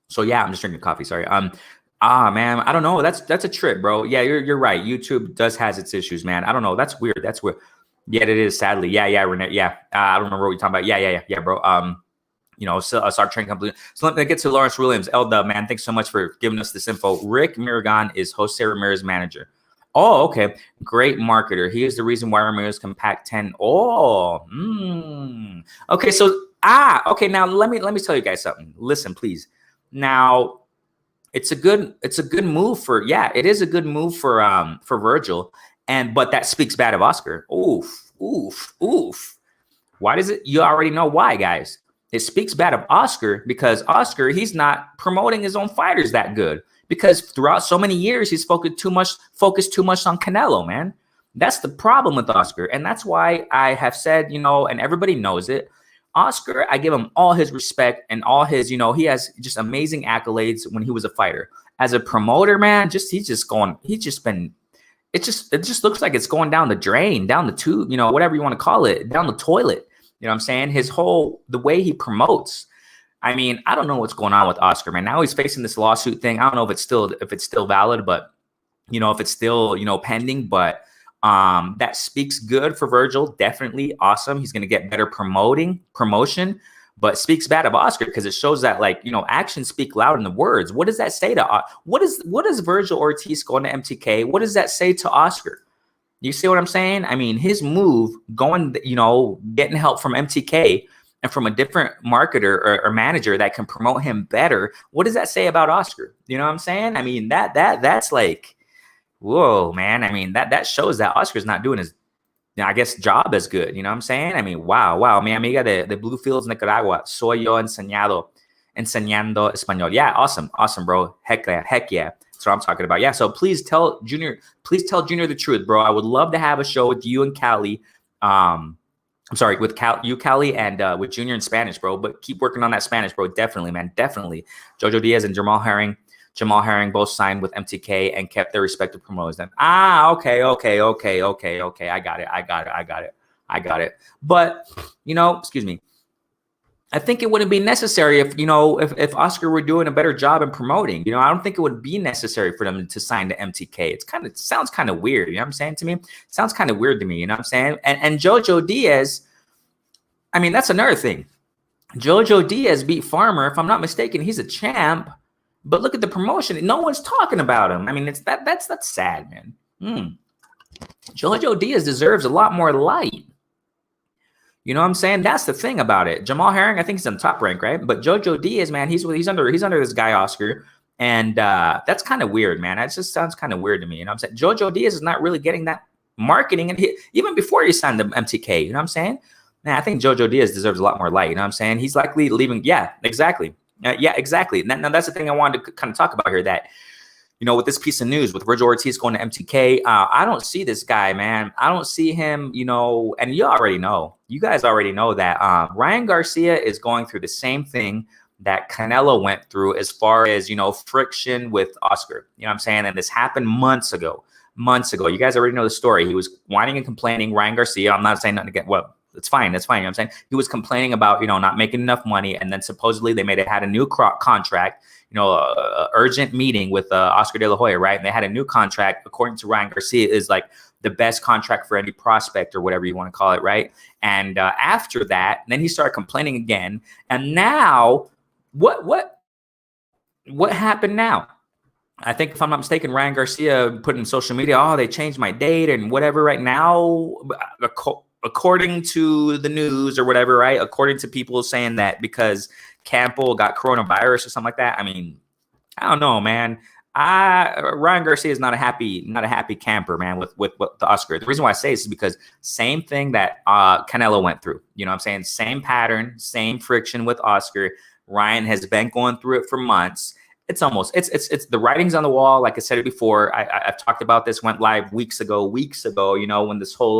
So yeah, I'm just drinking coffee. Sorry. Man, I don't know. That's a trip, bro. Yeah, you're right. YouTube has its issues, man. I don't know. That's weird. Yeah, it is. Sadly, yeah, Renee. Yeah, I don't remember what you're talking about. Yeah, bro. So start training completely. So let me get to Lawrence Williams. L-Dub, man, thanks so much for giving us this info. Rick Miragon is Jose Ramirez's manager. Oh, okay. Great marketer. He is the reason why Ramirez can pack 10. Oh, okay. So, okay. Now let me tell you guys something. Listen, please. Now, it's a good move for, it is a good move for Virgil. But that speaks bad of Oscar. Oof. Why does it? You already know why, guys. It speaks bad of Oscar because Oscar, he's not promoting his own fighters that good. Because throughout so many years, he's focused too much on Canelo, man. That's the problem with Oscar. And that's why I have said, and everybody knows it. Oscar, I give him all his respect and all his, he has just amazing accolades when he was a fighter. As a promoter, man, it just looks like it's going down the drain, down the tube, whatever you want to call it, down the toilet. You know what I'm saying? The way he promotes. I mean, I don't know what's going on with Oscar, man. Now he's facing this lawsuit thing. I don't know if it's still valid, but if it's still, pending, but that speaks good for Virgil. Definitely awesome. He's going to get better promotion, but speaks bad of Oscar because it shows that actions speak louder than the words. What does that say to what is Virgil Ortiz going to MTK? What does that say to Oscar? You see what I'm saying? I mean, his move going, getting help from MTK and from a different marketer or manager that can promote him better. What does that say about Oscar? You know what I'm saying? I mean, that's like, whoa, man. I mean, that shows that Oscar's not doing his, I guess, job as good. You know what I'm saying? I mean, wow. Mi amiga de Blue Fields, Nicaragua. Soy yo enseñando español. Yeah, awesome, bro. Heck yeah. That's what I'm talking about. Yeah, so please tell Junior the truth, bro. I would love to have a show with you and Callie. I'm sorry, with Callie, and with Junior in Spanish, bro. But keep working on that Spanish, bro. Definitely, man. Definitely. Jojo Diaz and Jamal Herring both signed with MTK and kept their respective promoters. Then okay. I got it. But excuse me. I think it wouldn't be necessary if Oscar were doing a better job in promoting. I don't think it would be necessary for them to sign to MTK. It sounds kind of weird. You know what I'm saying to me? It sounds kind of weird to me. You know what I'm saying? And Jojo Diaz, I mean, that's another thing. Jojo Diaz beat Farmer. If I'm not mistaken, he's a champ. But look at the promotion. No one's talking about him. I mean, that's sad, man. Jojo Diaz deserves a lot more light. You know what I'm saying? That's the thing about it. Jamal Herring, I think he's in the top rank, right? But Jojo Diaz, man, he's under this guy Oscar, and that's kind of weird, man. That just sounds kind of weird to me. You know what I'm saying? Jojo Diaz is not really getting that marketing, and even before he signed the MTK, you know what I'm saying? Man, I think Jojo Diaz deserves a lot more light. You know what I'm saying? He's likely leaving. Yeah, exactly. Exactly. Now that's the thing I wanted to kind of talk about here. That with this piece of news, with Virgil Ortiz going to MTK, I don't see this guy, man. I don't see him, and you guys already know that Ryan Garcia is going through the same thing that Canelo went through as far as, friction with Oscar. You know what I'm saying? And this happened months ago. You guys already know the story. He was whining and complaining, Ryan Garcia. I'm not saying nothing again. Well, it's fine. You know what I'm saying? He was complaining about, not making enough money. And then supposedly they had a new contract, urgent meeting with Oscar De La Hoya, right? And they had a new contract, according to Ryan Garcia, is like the best contract for any prospect or whatever you want to call it, right? And after that, then he started complaining again. And now, what happened now? I think, if I'm not mistaken, Ryan Garcia put in social media, they changed my date and whatever right now, according to the news or whatever, right? According to people saying that because Campbell got coronavirus or something like that. I mean, I don't know, man. Ryan Garcia is not a happy camper, man, with the Oscar. The reason why I say this is because same thing that Canelo went through. You know what I'm saying? Same pattern, same friction with Oscar. Ryan has been going through it for months. It's the writing's on the wall. Like I said it before, I've talked about this, went live weeks ago, when this whole,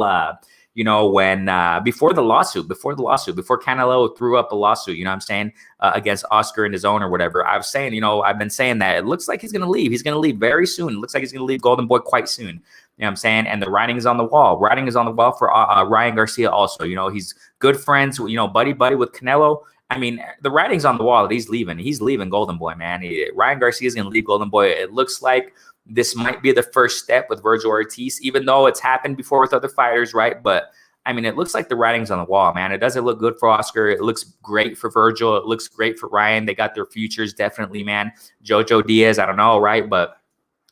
before the lawsuit, before Canelo threw up a lawsuit, you know what I'm saying, against Oscar and his own or whatever. I was saying, I've been saying that it looks like he's going to leave. He's going to leave very soon. It looks like he's going to leave Golden Boy quite soon. You know what I'm saying? And the writing is on the wall. Writing is on the wall for Ryan Garcia also. He's good friends, buddy with Canelo. I mean, the writing's on the wall that he's leaving. He's leaving Golden Boy, man. Ryan Garcia is going to leave Golden Boy. It looks like this might be the first step with Virgil Ortiz, even though it's happened before with other fighters, right? But I mean, it looks like the writing's on the wall, man. It doesn't look good for Oscar. It looks great for Virgil. It looks great for Ryan. They got their futures, definitely, man. Jojo Diaz, I don't know, right? But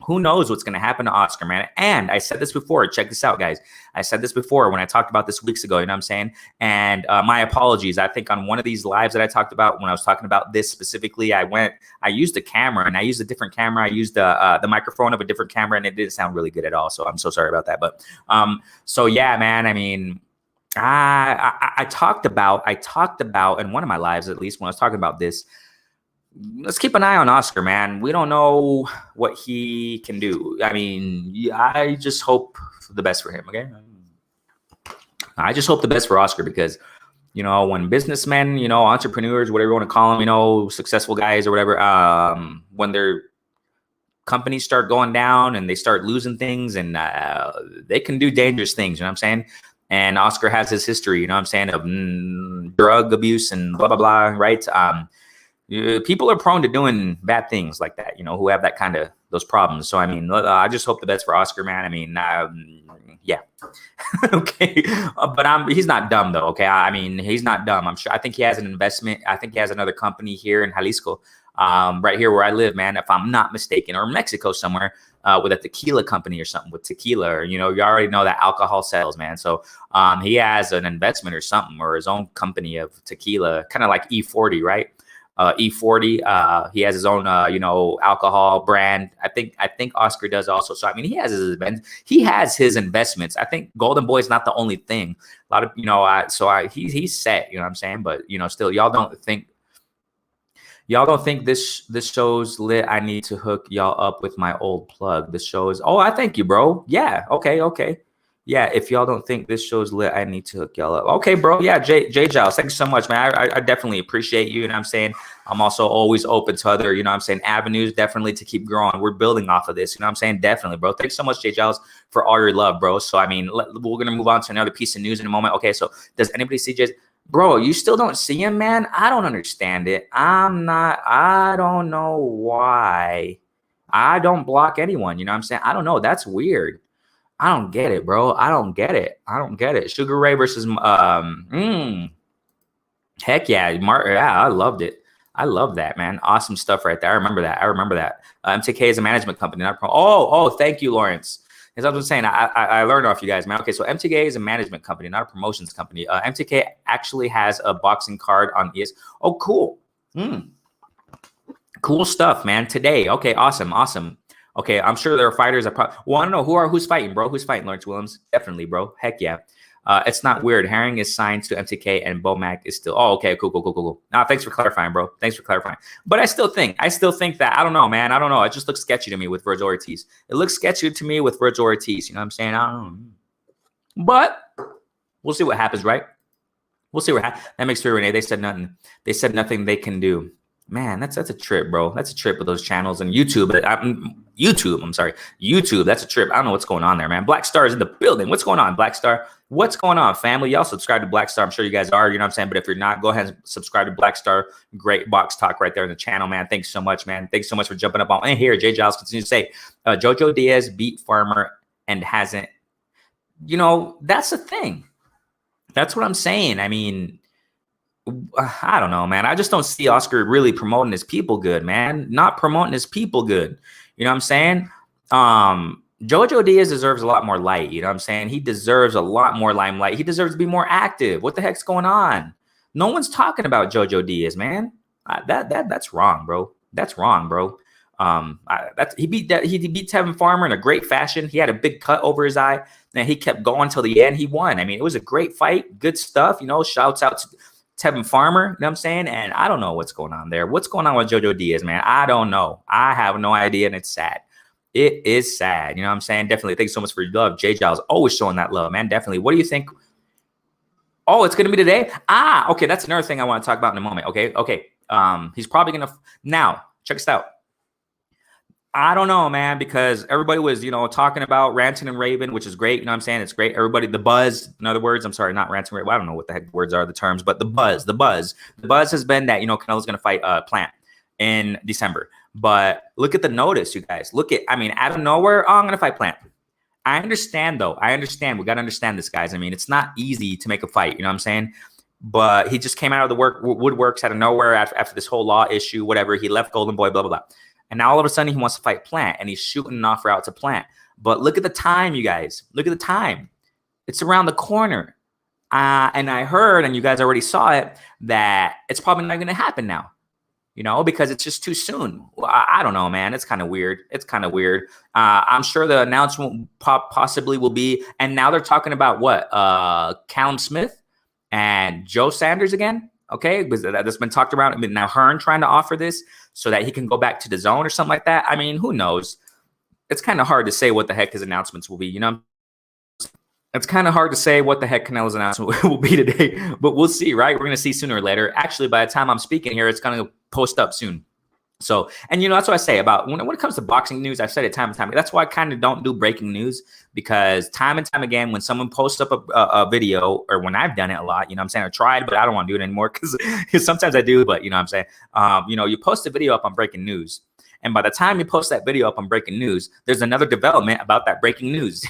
who knows what's going to happen to Oscar, man? And I said this before. Check this out, guys. I said this before when I talked about this weeks ago. You know what I'm saying? And my apologies. I think on one of these lives that I talked about, when I was talking about this specifically, I used a camera, and I used a different camera. I used the microphone of a different camera, and it didn't sound really good at all. So I'm so sorry about that. But so yeah, man. I mean, I talked about in one of my lives, at least when I was talking about this. Let's keep an eye on Oscar, man. We don't know what he can do. I mean, I just hope the best for him, okay? I just hope the best for Oscar because, you know, when businessmen, you know, entrepreneurs, whatever you want to call them, you know, successful guys or whatever, when their companies start going down and they start losing things and they can do dangerous things, you know what I'm saying? And Oscar has his history, you know what I'm saying, of drug abuse and blah, blah, blah, right? People are prone to doing bad things like that, you know, who have that kind of those problems. So, I mean, I just hope the best for Oscar, man. I mean, yeah. Okay. But he's not dumb, though. Okay. I mean, he's not dumb. I'm sure. I think he has an investment. I think he has another company here in Jalisco, right here where I live, man, if I'm not mistaken, or Mexico somewhere with a tequila company or something with tequila, or, you know, you already know that alcohol sells, man. So he has an investment or something or his own company of tequila, kind of like E40, right? E40. He has his own, you know, alcohol brand. I think Oscar does also. So I mean, he has his investments. I think Golden Boy is not the only thing. A lot of, you know, he's set. You know what I'm saying? But you know, still, y'all don't think this show's lit. I need to hook y'all up with my old plug. This show is. Oh, I thank you, bro. Yeah. Okay. Yeah, if y'all don't think this show's lit, I need to hook y'all up. Okay, bro. Yeah, Jay Giles, thanks so much, man. I definitely appreciate you. You know what I'm saying? I'm also always open to other, you know what I'm saying, avenues definitely to keep growing. We're building off of this. You know what I'm saying? Definitely, bro. Thanks so much, Jay Giles, for all your love, bro. So, I mean, we're going to move on to another piece of news in a moment. Okay, so does anybody see Jay? Bro, you still don't see him, man? I don't understand it. I don't know why. I don't block anyone. You know what I'm saying? I don't know. That's weird. I don't get it, bro. I don't get it. Sugar Ray versus heck yeah, yeah, I loved it. I love that, man. Awesome stuff right there. I remember that. MTK is a management company, not thank you, Lawrence. As I was saying, I learned off you guys, man. Okay, so MTK is a management company, not a promotions company. MTK actually has a boxing card on ES. Oh, cool. Cool stuff, man. Today. Okay, awesome. Okay, I'm sure there are fighters that probably want to know who's fighting, bro. Who's fighting, Lawrence Williams? Definitely, bro. Heck yeah. It's not weird. Herring is signed to MTK and Bomac is still. Oh, okay, cool. Nah, thanks for clarifying, bro. Thanks for clarifying. But I still think that I don't know, man. I don't know. It just looks sketchy to me with Virgil Ortiz. You know what I'm saying? I don't know. But we'll see what happens, right? We'll see what happens. That makes three, Renee. They said nothing. They said nothing they can do. Man, that's a trip, bro. That's a trip with those channels and YouTube. YouTube. That's a trip. I don't know what's going on there, man. Black Star is in the building. What's going on, Black Star? What's going on, family? Y'all subscribe to Black Star. I'm sure you guys are. You know what I'm saying? But if you're not, go ahead and subscribe to Black Star. Great box talk right there in the channel, man. Thanks so much, man. Thanks so much for jumping up on. And here, Jay Giles continues to say, Jojo Diaz beat Farmer and hasn't. You know, that's the thing. That's what I'm saying. I mean, I don't know, man. I just don't see Oscar really promoting his people good, man. Not promoting his people good. You know what I'm saying? Jojo Diaz deserves a lot more light. You know what I'm saying? He deserves a lot more limelight. He deserves to be more active. What the heck's going on? No one's talking about Jojo Diaz, man. That's wrong, bro. That's wrong, bro. He beat Tevin Farmer in a great fashion. He had a big cut over his eye, and he kept going till the end. He won. I mean, it was a great fight. Good stuff. You know, shouts out to Tevin Farmer, you know what I'm saying? And I don't know what's going on there. What's going on with Jojo Diaz, man? I don't know. I have no idea, and it's sad. It is sad. You know what I'm saying? Definitely. Thanks so much for your love. Jay Giles always showing that love, man. Definitely. What do you think? Oh, it's going to be today? Okay. That's another thing I want to talk about in a moment. Okay. He's probably going to now check this out. I don't know, man, because everybody was, you know, talking about ranting and raving, which is great. You know what I'm saying? It's great. Everybody, the buzz, in other words, I'm sorry, not ranting and raving. I don't know what the heck words are, the terms, but the buzz has been that, you know, Canelo's going to fight Plant in December. But look at the notice, you guys. Out of nowhere, I'm going to fight Plant. I understand though. I understand. We got to understand this, guys. I mean, it's not easy to make a fight. You know what I'm saying? But he just came out of the woodworks out of nowhere after this whole law issue, whatever. He left Golden Boy, blah, blah, blah. And now all of a sudden he wants to fight Plant, and he's shooting an offer out to Plant. But look at the time, you guys. Look at the time. It's around the corner. And I heard, and you guys already saw it, that it's probably not going to happen now. You know, because it's just too soon. Well, I don't know, man. It's kind of weird. It's kind of weird. I'm sure the announcement possibly will be, and now they're talking about what? Callum Smith and Joe Sanders again. Okay, because that's been talked about. I mean, now Hearn trying to offer this so that he can go back to the zone or something like that. I mean, who knows? It's kind of hard to say what the heck his announcements will be. You know, it's kind of hard to say what the heck Canelo's announcement will be today, but we'll see, right? We're going to see sooner or later. Actually, by the time I'm speaking here, it's going to post up soon. So, and you know, that's what I say about when it comes to boxing news. I've said it time and time. That's why I kind of don't do breaking news, because time and time again, when someone posts up a video, or when I've done it a lot, you know what I'm saying? I tried, but I don't want to do it anymore because sometimes I do, but you know what I'm saying? You know, you post a video up on breaking news. And by the time you post that video up on breaking news, there's another development about that breaking news.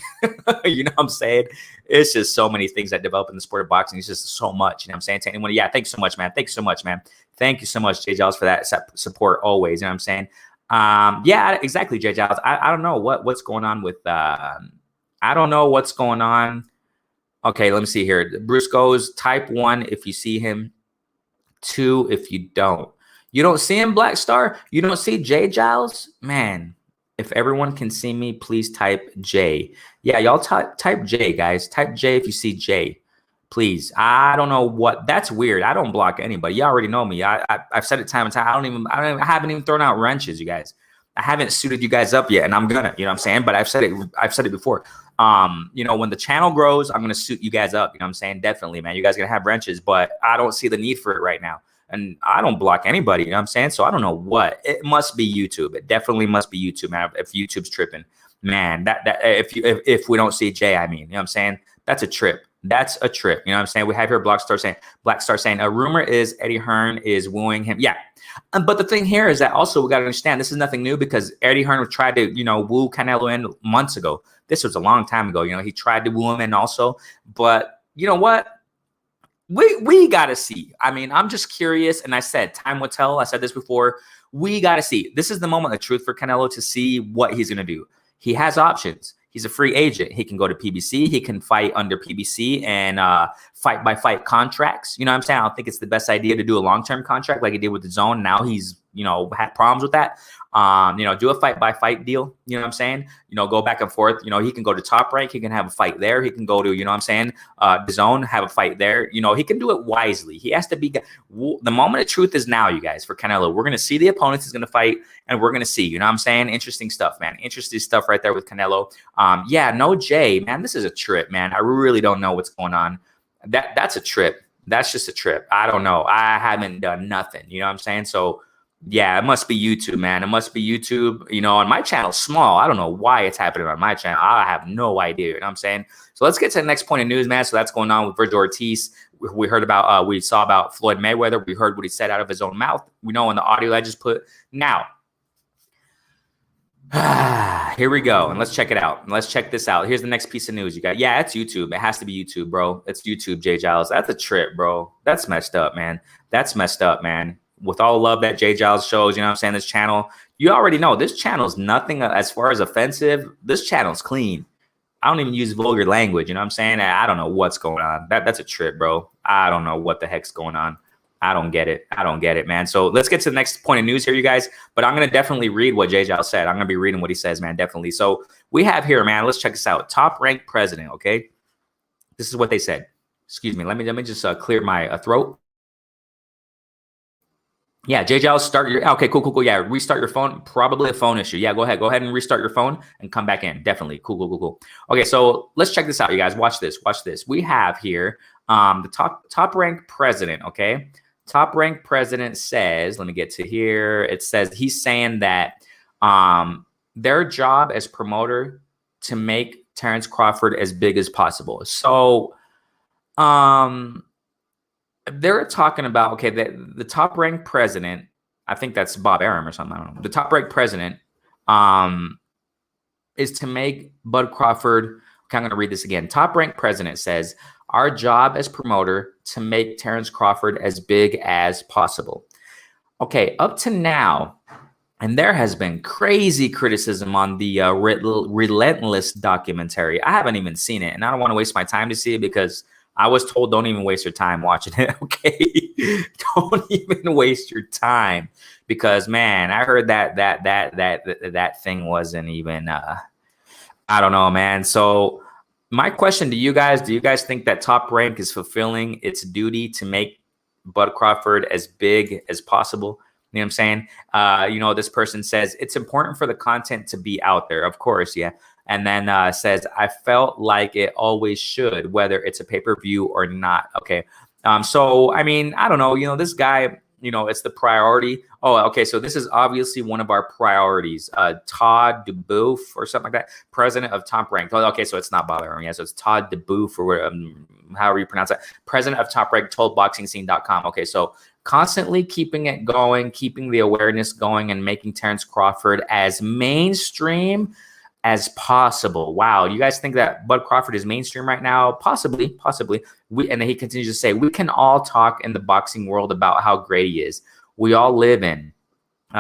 You know what I'm saying? It's just so many things that develop in the sport of boxing. It's just so much. You know what I'm saying? To anyone, yeah, thanks so much, man. Thanks so much, man. Thank you so much, Jay Giles, for that support always. You know what I'm saying? Yeah, exactly, Jay Giles. I don't know what's going on with I don't know what's going on. Okay, let me see here. Bruce goes type 1 if you see him, 2 if you don't. You don't see him, Black Star? You don't see Jay Giles? Man, if everyone can see me, please type J. Yeah, y'all type J, guys. Type J if you see J, please. I don't know what. That's weird. I don't block anybody. You already know me. I've said it time and time. I haven't even thrown out wrenches, you guys. I haven't suited you guys up yet, and I'm gonna. You know what I'm saying? But I've said it before. You know, when the channel grows, I'm gonna suit you guys up. You know what I'm saying? Definitely, man. You guys are gonna have wrenches, but I don't see the need for it right now. And I don't block anybody, you know what I'm saying? So I don't know what. It must be YouTube. It definitely must be YouTube, man. If YouTube's tripping, man, if we don't see Jay, I mean, you know what I'm saying? That's a trip. That's a trip. You know what I'm saying? We have here Black Star saying, a rumor is Eddie Hearn is wooing him. Yeah. But the thing here is that also we got to understand this is nothing new, because Eddie Hearn tried to, you know, woo Canelo in months ago. This was a long time ago. You know, he tried to woo him in also. But you know what? We got to see. I mean, I'm just curious. And I said, time will tell. I said this before. We got to see. This is the moment of truth for Canelo to see what he's going to do. He has options. He's a free agent. He can go to PBC. He can fight under PBC and fight by fight contracts. You know what I'm saying? I don't think it's the best idea to do a long-term contract like he did with the Zone. Now he's, you know, had problems with that. You know, do a fight by fight deal. You know what I'm saying? You know, go back and forth. You know, he can go to Top Rank. He can have a fight there. He can go to, you know what I'm saying? The Zone, have a fight there. You know, he can do it wisely. He has to be. The moment of truth is now, you guys, for Canelo. We're going to see the opponents he's going to fight, and we're going to see, you know what I'm saying? Interesting stuff, man. Interesting stuff right there with Canelo. Yeah, no Jay, man. This is a trip, man. I really don't know what's going on. That's a trip. That's just a trip. I don't know. I haven't done nothing. You know what I'm saying? So, yeah, it must be YouTube, man. It must be YouTube. You know, on my channel, small. I don't know why it's happening on my channel. I have no idea. You know what I'm saying? So let's get to the next point of news, man. So that's going on with Virgil Ortiz. We heard about, we saw about Floyd Mayweather. We heard what he said out of his own mouth. We know in the audio I just put. Now, here we go. And let's check it out. Let's check this out. Here's the next piece of news you got. Yeah, it's YouTube. It has to be YouTube, bro. It's YouTube, Jay Giles. That's a trip, bro. That's messed up, man. That's messed up, man. With all the love that Jay Giles shows, you know what I'm saying? This channel, you already know this channel is nothing as far as offensive. This channel's clean. I don't even use vulgar language. You know what I'm saying? I don't know what's going on. That's a trip, bro. I don't know what the heck's going on. I don't get it. I don't get it, man. So let's get to the next point of news here, you guys. But I'm going to definitely read what Jay Giles said. I'm going to be reading what he says, man, definitely. So we have here, man, let's check this out. Top ranked president, okay? This is what they said. Excuse me. Let me just clear my throat. Yeah, Jay Giles, start your, okay, cool. Yeah, restart your phone, probably a phone issue. Yeah, go ahead and restart your phone and come back in. Definitely, cool. Okay, so let's check this out, you guys. Watch this. We have here the top ranked president, okay? Top ranked president says, let me get to here. It says he's saying that their job as promoter to make Terrence Crawford as big as possible. So, they're talking about, okay, the top ranked president, I think that's Bob Arum or something. I don't know. The top ranked president is to make Bud Crawford. Okay, I'm going to read this again. Top Rank President says, our job as promoter to make Terrence Crawford as big as possible. Okay, up to now, and there has been crazy criticism on the Relentless documentary. I haven't even seen it, and I don't want to waste my time to see it because I was told don't even waste your time watching it. Okay, don't even waste your time because man, I heard that thing wasn't even. I don't know, man. So my question to you guys: do you guys think that Top Rank is fulfilling its duty to make Bud Crawford as big as possible? You know what I'm saying? This person says it's important for the content to be out there. Of course, yeah. And then says, I felt like it always should, whether it's a pay-per-view or not. Okay. So, I mean, I don't know. This guy, it's the priority. Oh, okay. So this is obviously one of our priorities. Todd DeBoof or something like that, president of Top Rank. Oh, okay. So it's not bothering me. Yeah, so it's Todd DeBoof or however you pronounce it. President of Top Rank told BoxingScene.com. Okay. So constantly keeping it going, keeping the awareness going, and making Terrence Crawford as mainstream as possible. Wow. You guys think that Bud Crawford is mainstream right now? Possibly. And then he continues to say, we can all talk in the boxing world about how great he is. We all live in.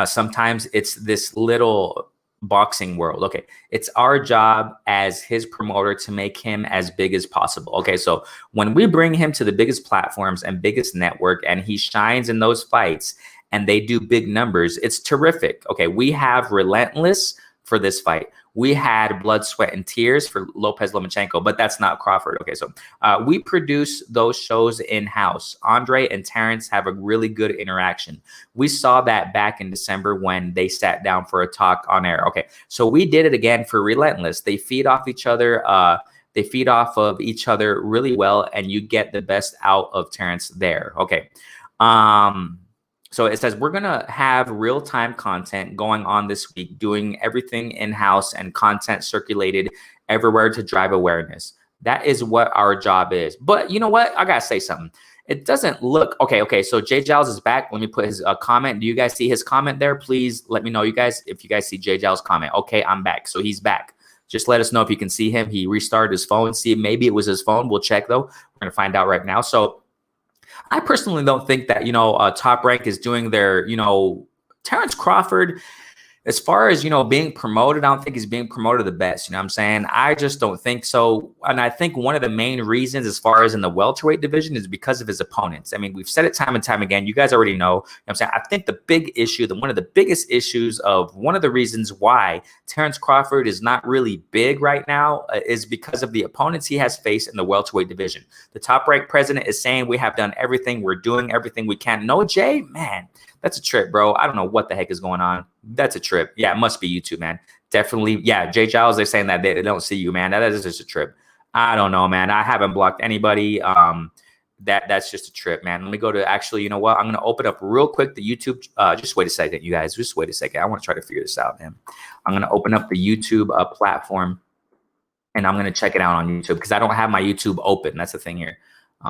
Sometimes it's this little boxing world. Okay. It's our job as his promoter to make him as big as possible. Okay. So when we bring him to the biggest platforms and biggest network and he shines in those fights and they do big numbers, it's terrific. Okay. We have Relentless for this fight. We had Blood, Sweat, and Tears for Lopez Lomachenko, but that's not Crawford. Okay, so we produce those shows in-house. Andre and Terrence have a really good interaction. We saw that back in December when they sat down for a talk on air. Okay, so we did it again for Relentless. They feed off each other. They feed off of each other really well, and you get the best out of Terrence there. Okay. So it says we're going to have real-time content going on this week, doing everything in-house and content circulated everywhere to drive awareness. That is what our job is. But you know what? I got to say something. It doesn't look okay. So Jay Giles is back. Let me put his comment. Do you guys see his comment there? Please let me know, you guys, if you guys see Jay Giles' comment. Okay, I'm back. So he's back. Just let us know if you can see him. He restarted his phone. See, maybe it was his phone. We'll check, though. We're going to find out right now. So I personally don't think that, Top Rank is doing their, Terrence Crawford, as far as, being promoted, I don't think he's being promoted the best. You know what I'm saying? I just don't think so. And I think one of the main reasons as far as in the welterweight division is because of his opponents. I mean, we've said it time and time again. You guys already know. You know what I'm saying? I think the big issue, one of the biggest issues of one of the reasons why Terrence Crawford is not really big right now is because of the opponents he has faced in the welterweight division. The Top Rank president is saying we have done everything. We're doing everything we can. No, Jay, man. That's a trip, bro. I don't know what the heck is going on. That's a trip. Yeah, it must be you two, man. Definitely. Yeah, Jay Giles, they're saying that they don't see you, man. That is just a trip. I don't know, man. I haven't blocked anybody. That's just a trip, man. Let me go to actually, you know what? I'm going to open up real quick the YouTube. Just wait a second, you guys. Just wait a second. I want to try to figure this out, man. I'm going to open up the YouTube platform, and I'm going to check it out on YouTube because I don't have my YouTube open. That's the thing here.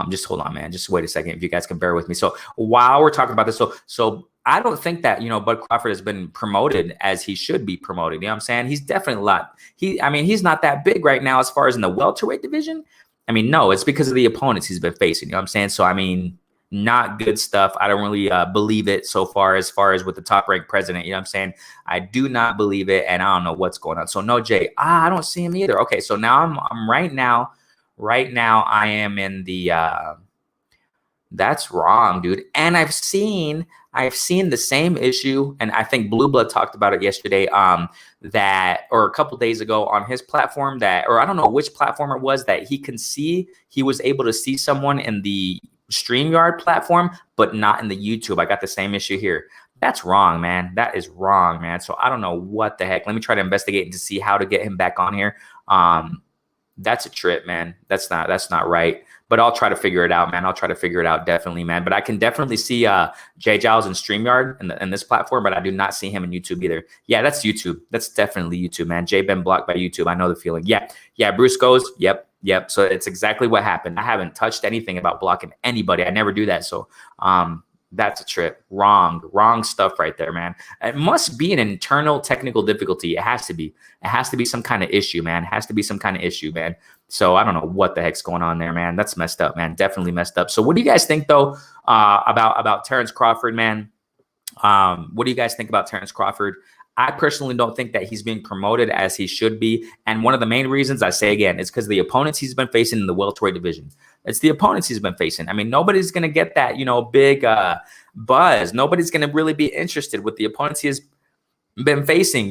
Just hold on, man. Just wait a second. If you guys can bear with me. So while we're talking about this, so I don't think that, Bud Crawford has been promoted as he should be promoted. You know what I'm saying? He's definitely he's not that big right now as far as in the welterweight division. I mean, no, it's because of the opponents he's been facing. You know what I'm saying? So, I mean, not good stuff. I don't really believe it so far as with the Top Rank president. You know what I'm saying? I do not believe it, and I don't know what's going on. So, no, Jay, I don't see him either. Okay, so now I'm right now I am in the that's wrong, dude. And I've seen the same issue, and I think Blue Blood talked about it yesterday, that or a couple days ago on his platform or I don't know which platform it was, that he was able to see someone in the StreamYard platform, but not in the YouTube. I got the same issue here. That's wrong, man. That is wrong, man. So I don't know what the heck. Let me try to investigate to see how to get him back on here. That's a trip, man. That's not right. But I'll try to figure it out, man. I'll try to figure it out, definitely, man. But I can definitely see Jay Giles in StreamYard in this platform, but I do not see him in YouTube either. Yeah, that's YouTube. That's definitely YouTube, man. Jay been blocked by YouTube. I know the feeling. Yeah. Bruce goes. Yep. So it's exactly what happened. I haven't touched anything about blocking anybody. I never do that. So That's a trip. Wrong stuff right there, man. It must be an internal technical difficulty. It has to be. It has to be some kind of issue, man. It has to be some kind of issue, man. So I don't know what the heck's going on there, man. That's messed up, man. Definitely messed up. So what do you guys think though about Terrence Crawford, man? What do you guys think about Terrence Crawford? I personally don't think that he's being promoted as he should be. And one of the main reasons I say again is because the opponents he's been facing in the welterweight division. It's the opponents he's been facing. I mean, nobody's going to get that, big buzz. Nobody's going to really be interested with the opponents he has been facing.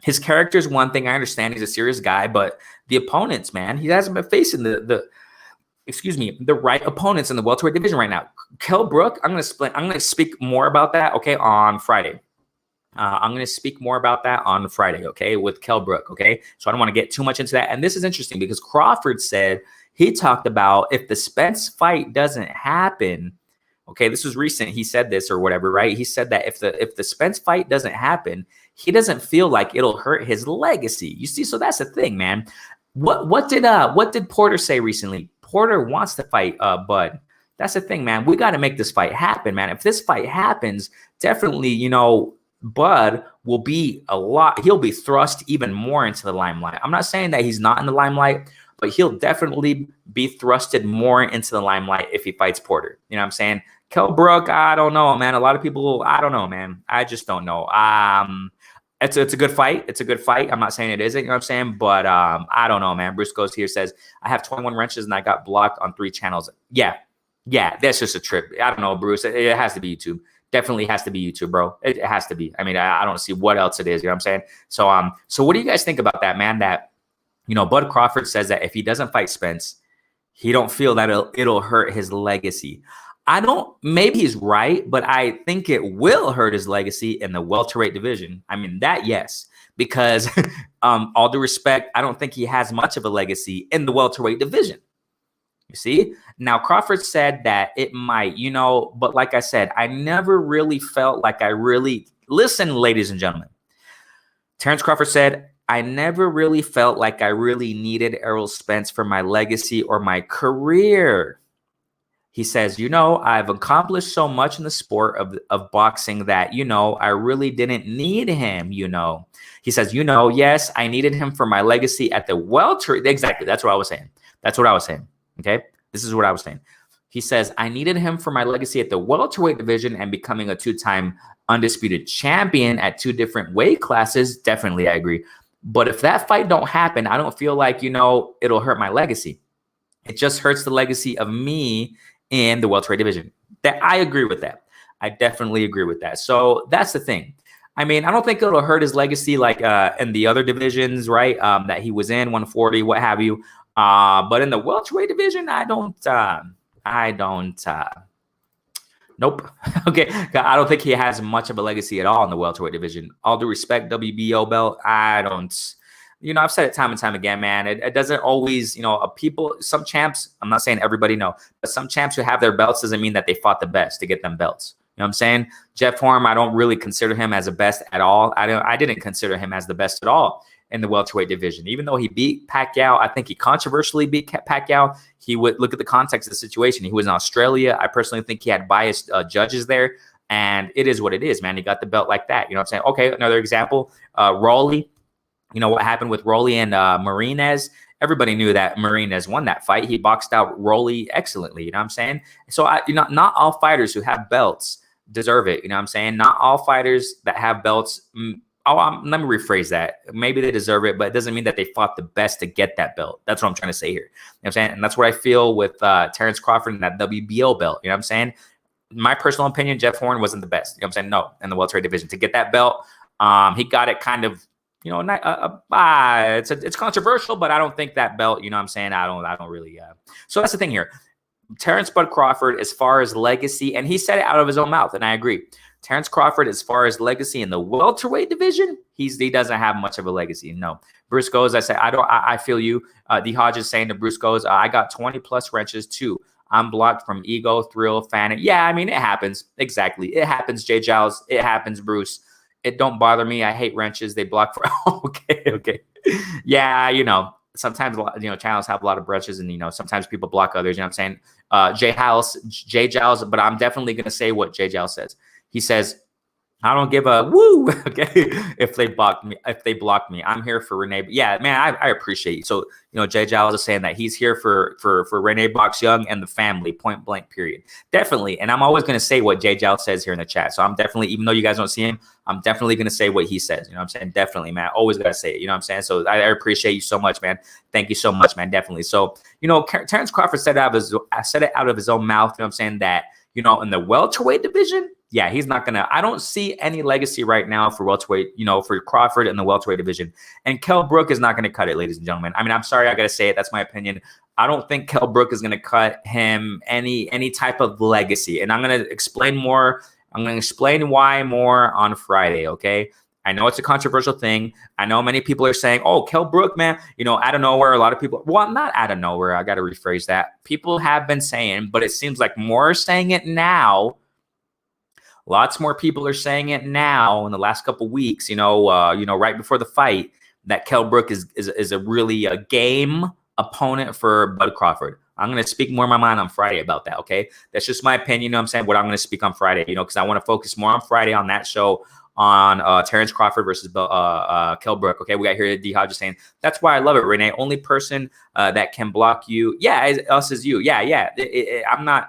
His character is one thing. I understand he's a serious guy, but the opponents, man, he hasn't been facing the right opponents in the welterweight division right now. Kell Brook, I'm going to speak more about that, okay, on Friday. I'm going to speak more about that on Friday, okay, with Kell Brook, okay? So I don't want to get too much into that. And this is interesting because Crawford said, he talked about if the Spence fight doesn't happen, okay, this was recent, he said this or whatever, right? He said that if the Spence fight doesn't happen, he doesn't feel like it'll hurt his legacy. You see, so that's the thing, man. What did Porter say recently? Porter wants to fight Bud. That's the thing, man. We got to make this fight happen, man. If this fight happens, definitely, Bud will be he'll be thrust even more into the limelight. I'm not saying that he's not in the limelight, but he'll definitely be thrusted more into the limelight if he fights Porter. You know what I'm saying? Kell Brook, I don't know, man. A lot of people, I don't know, man. I just don't know. It's a good fight. It's a good fight. I'm not saying it isn't, you know what I'm saying? But I don't know, man. Bruce Goes here says, I have 21 wrenches and I got blocked on 3 channels. Yeah, that's just a trip. I don't know, Bruce. It has to be YouTube. Definitely has to be YouTube, bro. It has to be. I mean, I don't see what else it is. You know what I'm saying? So what do you guys think about that, man? That, Bud Crawford says that if he doesn't fight Spence, he don't feel that it'll hurt his legacy. Maybe he's right, but I think it will hurt his legacy in the welterweight division. I mean, that, yes, because all due respect, I don't think he has much of a legacy in the welterweight division. You see? Now, Crawford said that it might, but like I said, I never really felt like listen, ladies and gentlemen. Terrence Crawford said, I never really felt like I really needed Errol Spence for my legacy or my career. He says, I've accomplished so much in the sport of boxing that, I really didn't need him, He says, yes, I needed him for my legacy at the welterweight. Exactly. That's what I was saying. Okay. This is what I was saying. He says, I needed him for my legacy at the welterweight division and becoming a 2-time undisputed champion at 2 different weight classes. Definitely, I agree. But if that fight don't happen, I don't feel like, it'll hurt my legacy. It just hurts the legacy of me in the welterweight division. That I agree with that. I definitely agree with that. So that's the thing. I mean, I don't think it'll hurt his legacy like in the other divisions, right? That he was in, 140, what have you. But in the welterweight division, I don't. Nope. Okay. I don't think he has much of a legacy at all in the welterweight division. All due respect, WBO belt, I don't. I've said it time and time again, man. It doesn't always, some champs, I'm not saying everybody know, but some champs who have their belts doesn't mean that they fought the best to get them belts. You know what I'm saying? Jeff Horn, I don't really consider him as the best at all. I didn't consider him as the best at all in the welterweight division. Even though he beat Pacquiao, I think he controversially beat Pacquiao. He would look at the context of the situation. He was in Australia. I personally think he had biased judges there. And it is what it is, man. He got the belt like that. You know what I'm saying? Okay, another example, Rolly. What happened with Rolly and Marinez? Everybody knew that Marinez won that fight. He boxed out Rolly excellently. You know what I'm saying? So, not all fighters who have belts deserve it. You know what I'm saying? Not all fighters that have belts. Let me rephrase that. Maybe they deserve it, but it doesn't mean that they fought the best to get that belt. That's what I'm trying to say here. You know what I'm saying? And that's what I feel with Terrence Crawford and that WBO belt. You know what I'm saying? My personal opinion, Jeff Horn wasn't the best. You know what I'm saying? No, in the welterweight division. To get that belt, he got it kind of, it's controversial, but I don't think that belt, you know what I'm saying? I don't really. So that's the thing here. Terrence Bud Crawford, as far as legacy, and he said it out of his own mouth, and I agree. Terrence Crawford, as far as legacy in the welterweight division, he doesn't have much of a legacy. No. Bruce Goes, I say, I feel you. D Hodges saying to Bruce Goes, I got 20 plus wrenches too. I'm blocked from ego, thrill, fan. Yeah, I mean, it happens. Exactly. It happens, Jay Giles. It happens, Bruce. It don't bother me. I hate wrenches. They block for, okay. Yeah, sometimes, channels have a lot of brushes, and, sometimes people block others. You know what I'm saying? Jay Giles, but I'm definitely going to say what Jay Giles says. He says, I don't give a woo, okay, if they block me. I'm here for Renee. Yeah, man, I appreciate you. So, Jay Giles is saying that he's here for Renee Box Young and the family, point blank, period. Definitely. And I'm always going to say what Jay Giles says here in the chat. So I'm definitely, even though you guys don't see him, I'm definitely going to say what he says. You know what I'm saying? Definitely, man. Always got to say it. You know what I'm saying? So I appreciate you so much, man. Thank you so much, man. Definitely. So, Terrence Crawford said it out of his own mouth. You know what I'm saying? That, in the welterweight division, yeah, he's not going to – I don't see any legacy right now for welterweight, for Crawford in the welterweight division. And Kell Brook is not going to cut it, ladies and gentlemen. I mean, I'm sorry I got to say it. That's my opinion. I don't think Kell Brook is going to cut him any type of legacy. And I'm going to explain more. I'm going to explain why more on Friday, okay? I know it's a controversial thing. I know many people are saying, oh, Kell Brook, man, out of nowhere, a lot of people – well, not out of nowhere. I got to rephrase that. People have been saying, but it seems like more are saying it now. Lots more people are saying it now in the last couple of weeks, right before the fight, that Kell Brook is a really a game opponent for Bud Crawford. I'm going to speak more in my mind on Friday about that, okay? That's just my opinion, you know what I'm saying, what I'm going to speak on Friday, because I want to focus more on Friday on that show on Terrence Crawford versus Kell Brook, okay? We got here D Hodges saying, that's why I love it, Renee. Only person that can block you, us is you. Yeah. I'm not...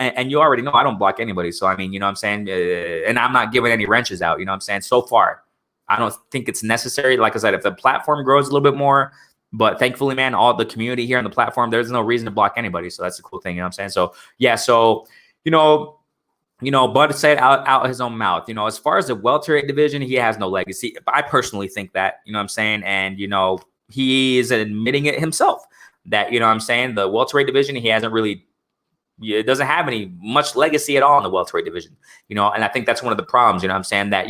And you already know I don't block anybody. So, I mean, you know what I'm saying? And I'm not giving any wrenches out, you know what I'm saying? So far, I don't think it's necessary. Like I said, if the platform grows a little bit more, but thankfully, man, all the community here on the platform, there's no reason to block anybody. So that's a cool thing, you know what I'm saying? So, yeah, so, Bud said out his own mouth, as far as the welterweight division, he has no legacy. I personally think that, you know what I'm saying? And, he is admitting it himself that, you know what I'm saying? The welterweight division, he hasn't really it doesn't have much legacy at all in the welterweight division, and I think that's one of the problems, you know what I'm saying, that,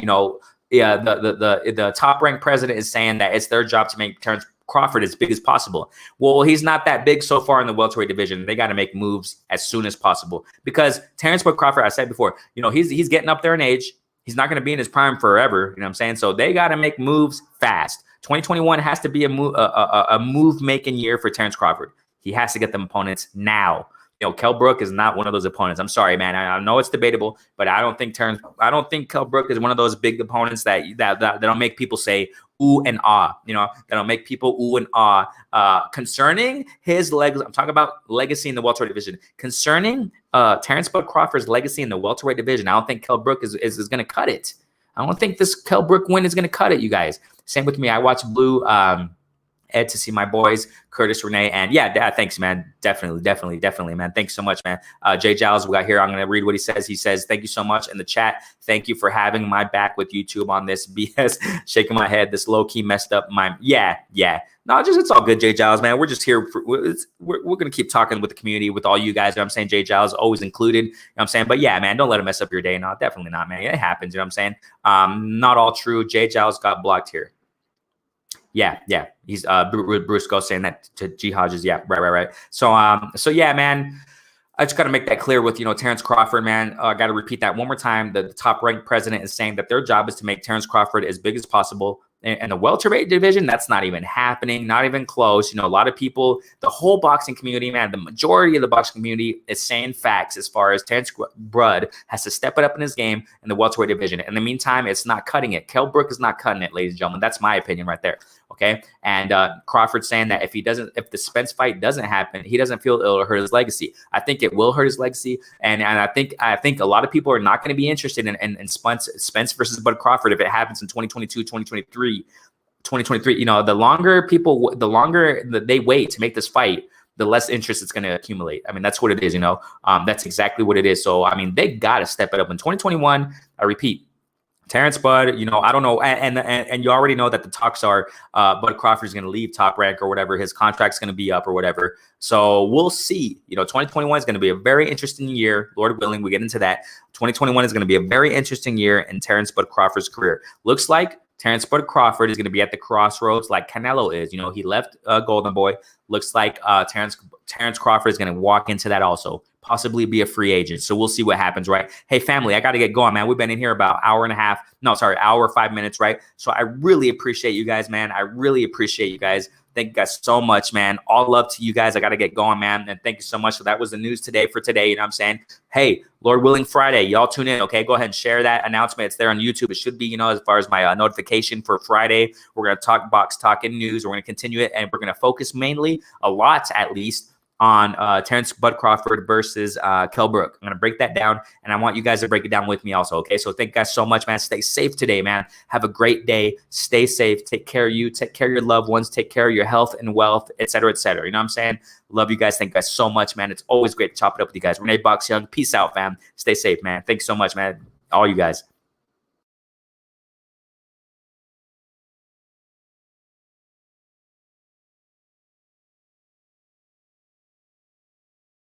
the top ranked president is saying that it's their job to make Terrence Crawford as big as possible. Well, he's not that big so far in the welterweight division. They got to make moves as soon as possible because Terrence Crawford, I said before, he's getting up there in age. He's not going to be in his prime forever. You know what I'm saying? So they got to make moves fast. 2021 has to be a move making year for Terrence Crawford. He has to get them opponents now. Kell Brook is not one of those opponents. I'm sorry, man. I know it's debatable, but I don't think Kell Brook is one of those big opponents that'll make people say ooh and ah. That'll make people ooh and ah. Concerning his legacy, I'm talking about legacy in the welterweight division. Concerning Terrence Bud Crawford's legacy in the welterweight division, I don't think Kell Brook is going to cut it. I don't think this Kell Brook win is going to cut it, you guys. Same with me. I watched Blue. Ed to see my boys, Curtis, Renee, and yeah, thanks, man. Definitely, man. Thanks so much, man. Jay Giles, we got here. I'm going to read what he says. He says, thank you so much in the chat. Thank you for having my back with YouTube on this BS. Shaking my head. This low-key messed up my, yeah. No, it's all good, Jay Giles, man. We're just here. We're going to keep talking with the community, with all you guys. You know what I'm saying? Jay Giles always included. You know what I'm saying? But yeah, man, don't let it mess up your day. No, definitely not, man. It happens. You know what I'm saying? Not all true. Jay Giles got blocked here. Yeah. He's Bruce Go saying that to G Hodges. Yeah, right. So yeah, man. I just got to make that clear with, Terrence Crawford, man. I got to repeat that one more time. The top ranked president is saying that their job is to make Terrence Crawford as big as possible. And the welterweight division, that's not even happening, not even close. A lot of people, the whole boxing community, man, the majority of the boxing community is saying facts as far as Terrence Bud has to step it up in his game in the welterweight division. In the meantime, it's not cutting it. Kell Brook is not cutting it, ladies and gentlemen. That's my opinion right there. Okay. And Crawford saying that if the Spence fight doesn't happen, he doesn't feel it'll hurt his legacy. I think it will hurt his legacy. And I think a lot of people are not going to be interested in Spence versus Bud Crawford if it happens in 2022, 2023. The longer that they wait to make this fight, the less interest it's going to accumulate. I mean, that's what it is, that's exactly what it is. So, I mean, they got to step it up in 2021. I repeat, Terrence Bud, I don't know. And you already know that the talks are Bud Crawford is going to leave Top Rank or whatever. His contract's going to be up or whatever. So we'll see. 2021 is going to be a very interesting year. Lord willing, we get into that. 2021 is going to be a very interesting year in Terrence Bud Crawford's career. Looks like Terrence Bud Crawford is going to be at the crossroads like Canelo is. He left Golden Boy. Looks like Terrence Crawford is going to walk into that also, possibly be a free agent. So we'll see what happens, right? Hey, family, I got to get going, man. We've been in here about hour, 5 minutes, right? So I really appreciate you guys, man. I really appreciate you guys. Thank you guys so much, man. All love to you guys. I got to get going, man. And thank you so much. So that was the news today for today. You know what I'm saying? Hey, Lord willing, Friday, y'all tune in. Okay, go ahead and share that announcement. It's there on YouTube. It should be, as far as my notification for Friday. We're going to talk box talking news. We're going to continue it, and we're going to focus mainly, a lot at least, on Terrence Bud Crawford versus Kell Brook. I'm going to break that down, and I want you guys to break it down with me also, okay? So thank you guys so much, man. Stay safe today, man. Have a great day. Stay safe. Take care of you. Take care of your loved ones. Take care of your health and wealth, et cetera, et cetera. You know what I'm saying? Love you guys. Thank you guys so much, man. It's always great to chop it up with you guys. Rene Box Young. Peace out, fam. Stay safe, man. Thanks so much, man. All you guys.